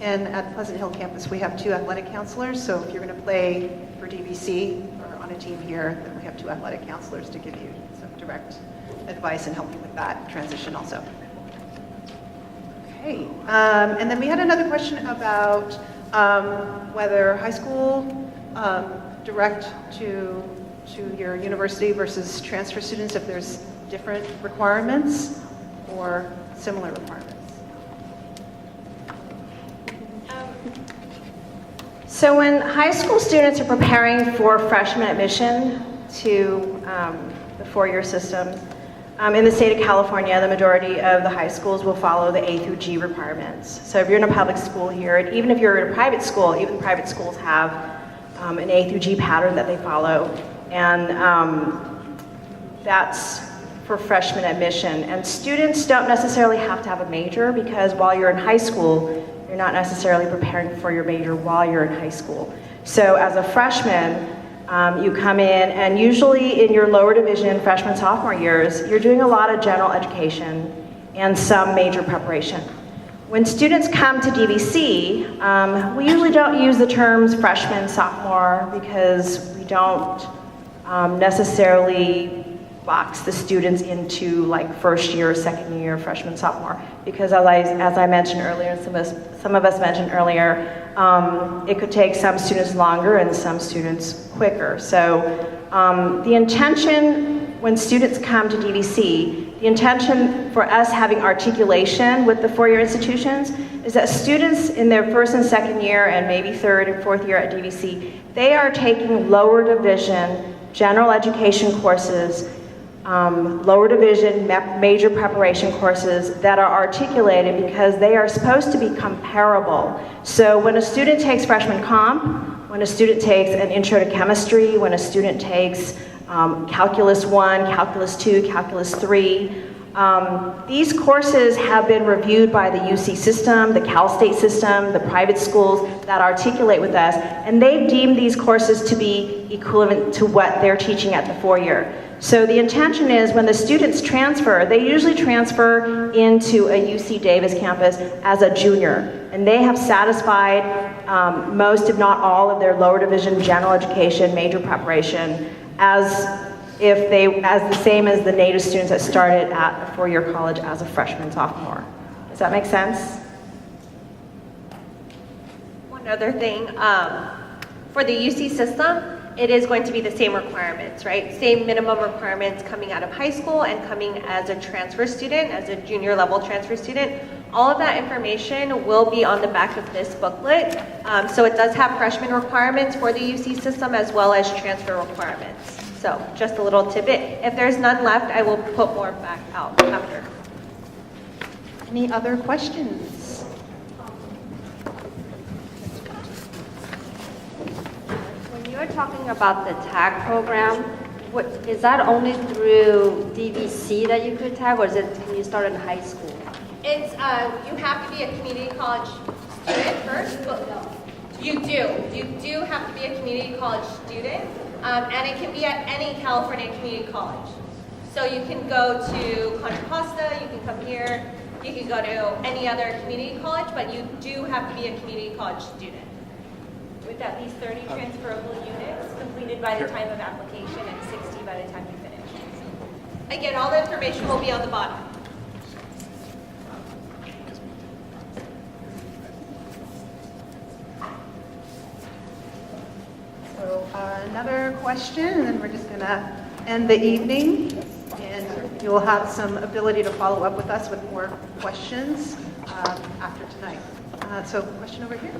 And at Pleasant Hill campus, we have 2 athletic counselors. So if you're going to play for DVC or on a team here, then we have 2 athletic counselors to give you some direct advice and help you with that transition also. Okay. And then we had another question about whether high school direct to your university versus transfer students, if there's different requirements or similar requirements. So when high school students are preparing for freshman admission to the four-year system. In the state of California, the majority of the high schools will follow the A through G requirements. So if you're in a public school here, and even if you're in a private school, even private schools have an A through G pattern that they follow. And that's for freshman admission. And students don't necessarily have to have a major, because while you're in high school, you're not necessarily preparing for your major while you're in high school. So as a freshman, you come in, and usually in your lower division, freshman, sophomore years, you're doing a lot of general education and some major preparation. When students come to DVC, we usually don't use the terms freshman, sophomore, because we don't necessarily box the students into like first year, second year, freshman, sophomore. Because as I mentioned earlier, and some of us mentioned earlier, it could take some students longer and some students quicker. So the intention when students come to DVC, the intention for us having articulation with the four-year institutions is that students in their first and second year and maybe third and fourth year at DVC, they are taking lower division general education courses, lower division major preparation courses that are articulated because they are supposed to be comparable. So when a student takes freshman comp, when a student takes an intro to chemistry, when a student takes calculus 1, calculus 2, calculus 3, these courses have been reviewed by the UC system, the Cal State system, the private schools that articulate with us, and they've deemed these courses to be equivalent to what they're teaching at the four-year. So the intention is when the students transfer, they usually transfer into a UC Davis campus as a junior, and they have satisfied most, if not all, of their lower division general education major preparation as the same as the native students that started at a four-year college as a freshman, sophomore. Does that make sense? One other thing, for the UC system, it is going to be the same requirements, right? Same minimum requirements coming out of high school and coming as a transfer student, as a junior level transfer student. All of that information will be on the back of this booklet. So it does have freshman requirements for the UC system as well as transfer requirements. So just a little tidbit. If there's none left, I will put more back out after. Any other questions? When you're talking about the tag program, is that only through DVC that you could tag, or can you start in high school? It's, you have to be a community college student first, but you do have to be a community college student, and it can be at any California community college. So you can go to Contra Costa, you can come here, you can go to any other community college, but you do have to be a community college student with at least 30 transferable units completed by the time of application and 60 by the time you finish. Again, all the information will be on the bottom. So another question, and then we're just going to end the evening. And you'll have some ability to follow up with us with more questions after tonight. So question over here.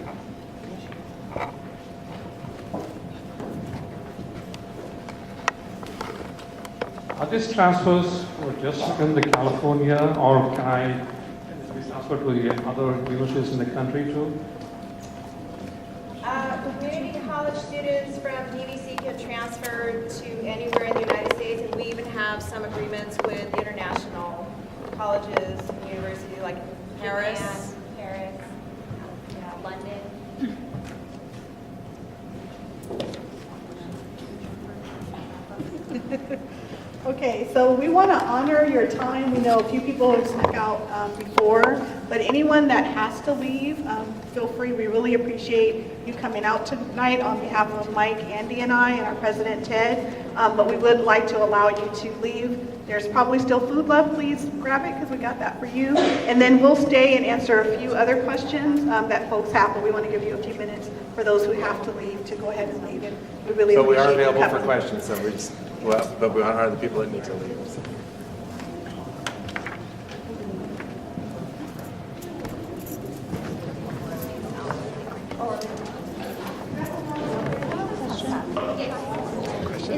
Are these transfers for just in the California, or can I be transferred to the other universities in the country too? Community college students from DVC can transfer to anywhere in the United States, and we even have some agreements with international colleges and universities like Paris. Paris, yeah, London. Okay, so we want to honor your time. We know a few people have snuck out before, but anyone that has to leave, feel free. We really appreciate you coming out tonight on behalf of Mike, Andy, and I, and our president, Ted. But we would like to allow you to leave. There's probably still food left. Please grab it because we got that for you. And then we'll stay and answer a few other questions that folks have, but we want to give you a few minutes for those who have to leave to go ahead and leave. And we really But we are appreciate you available for coming. questions, so but we are the people that need to leave. So.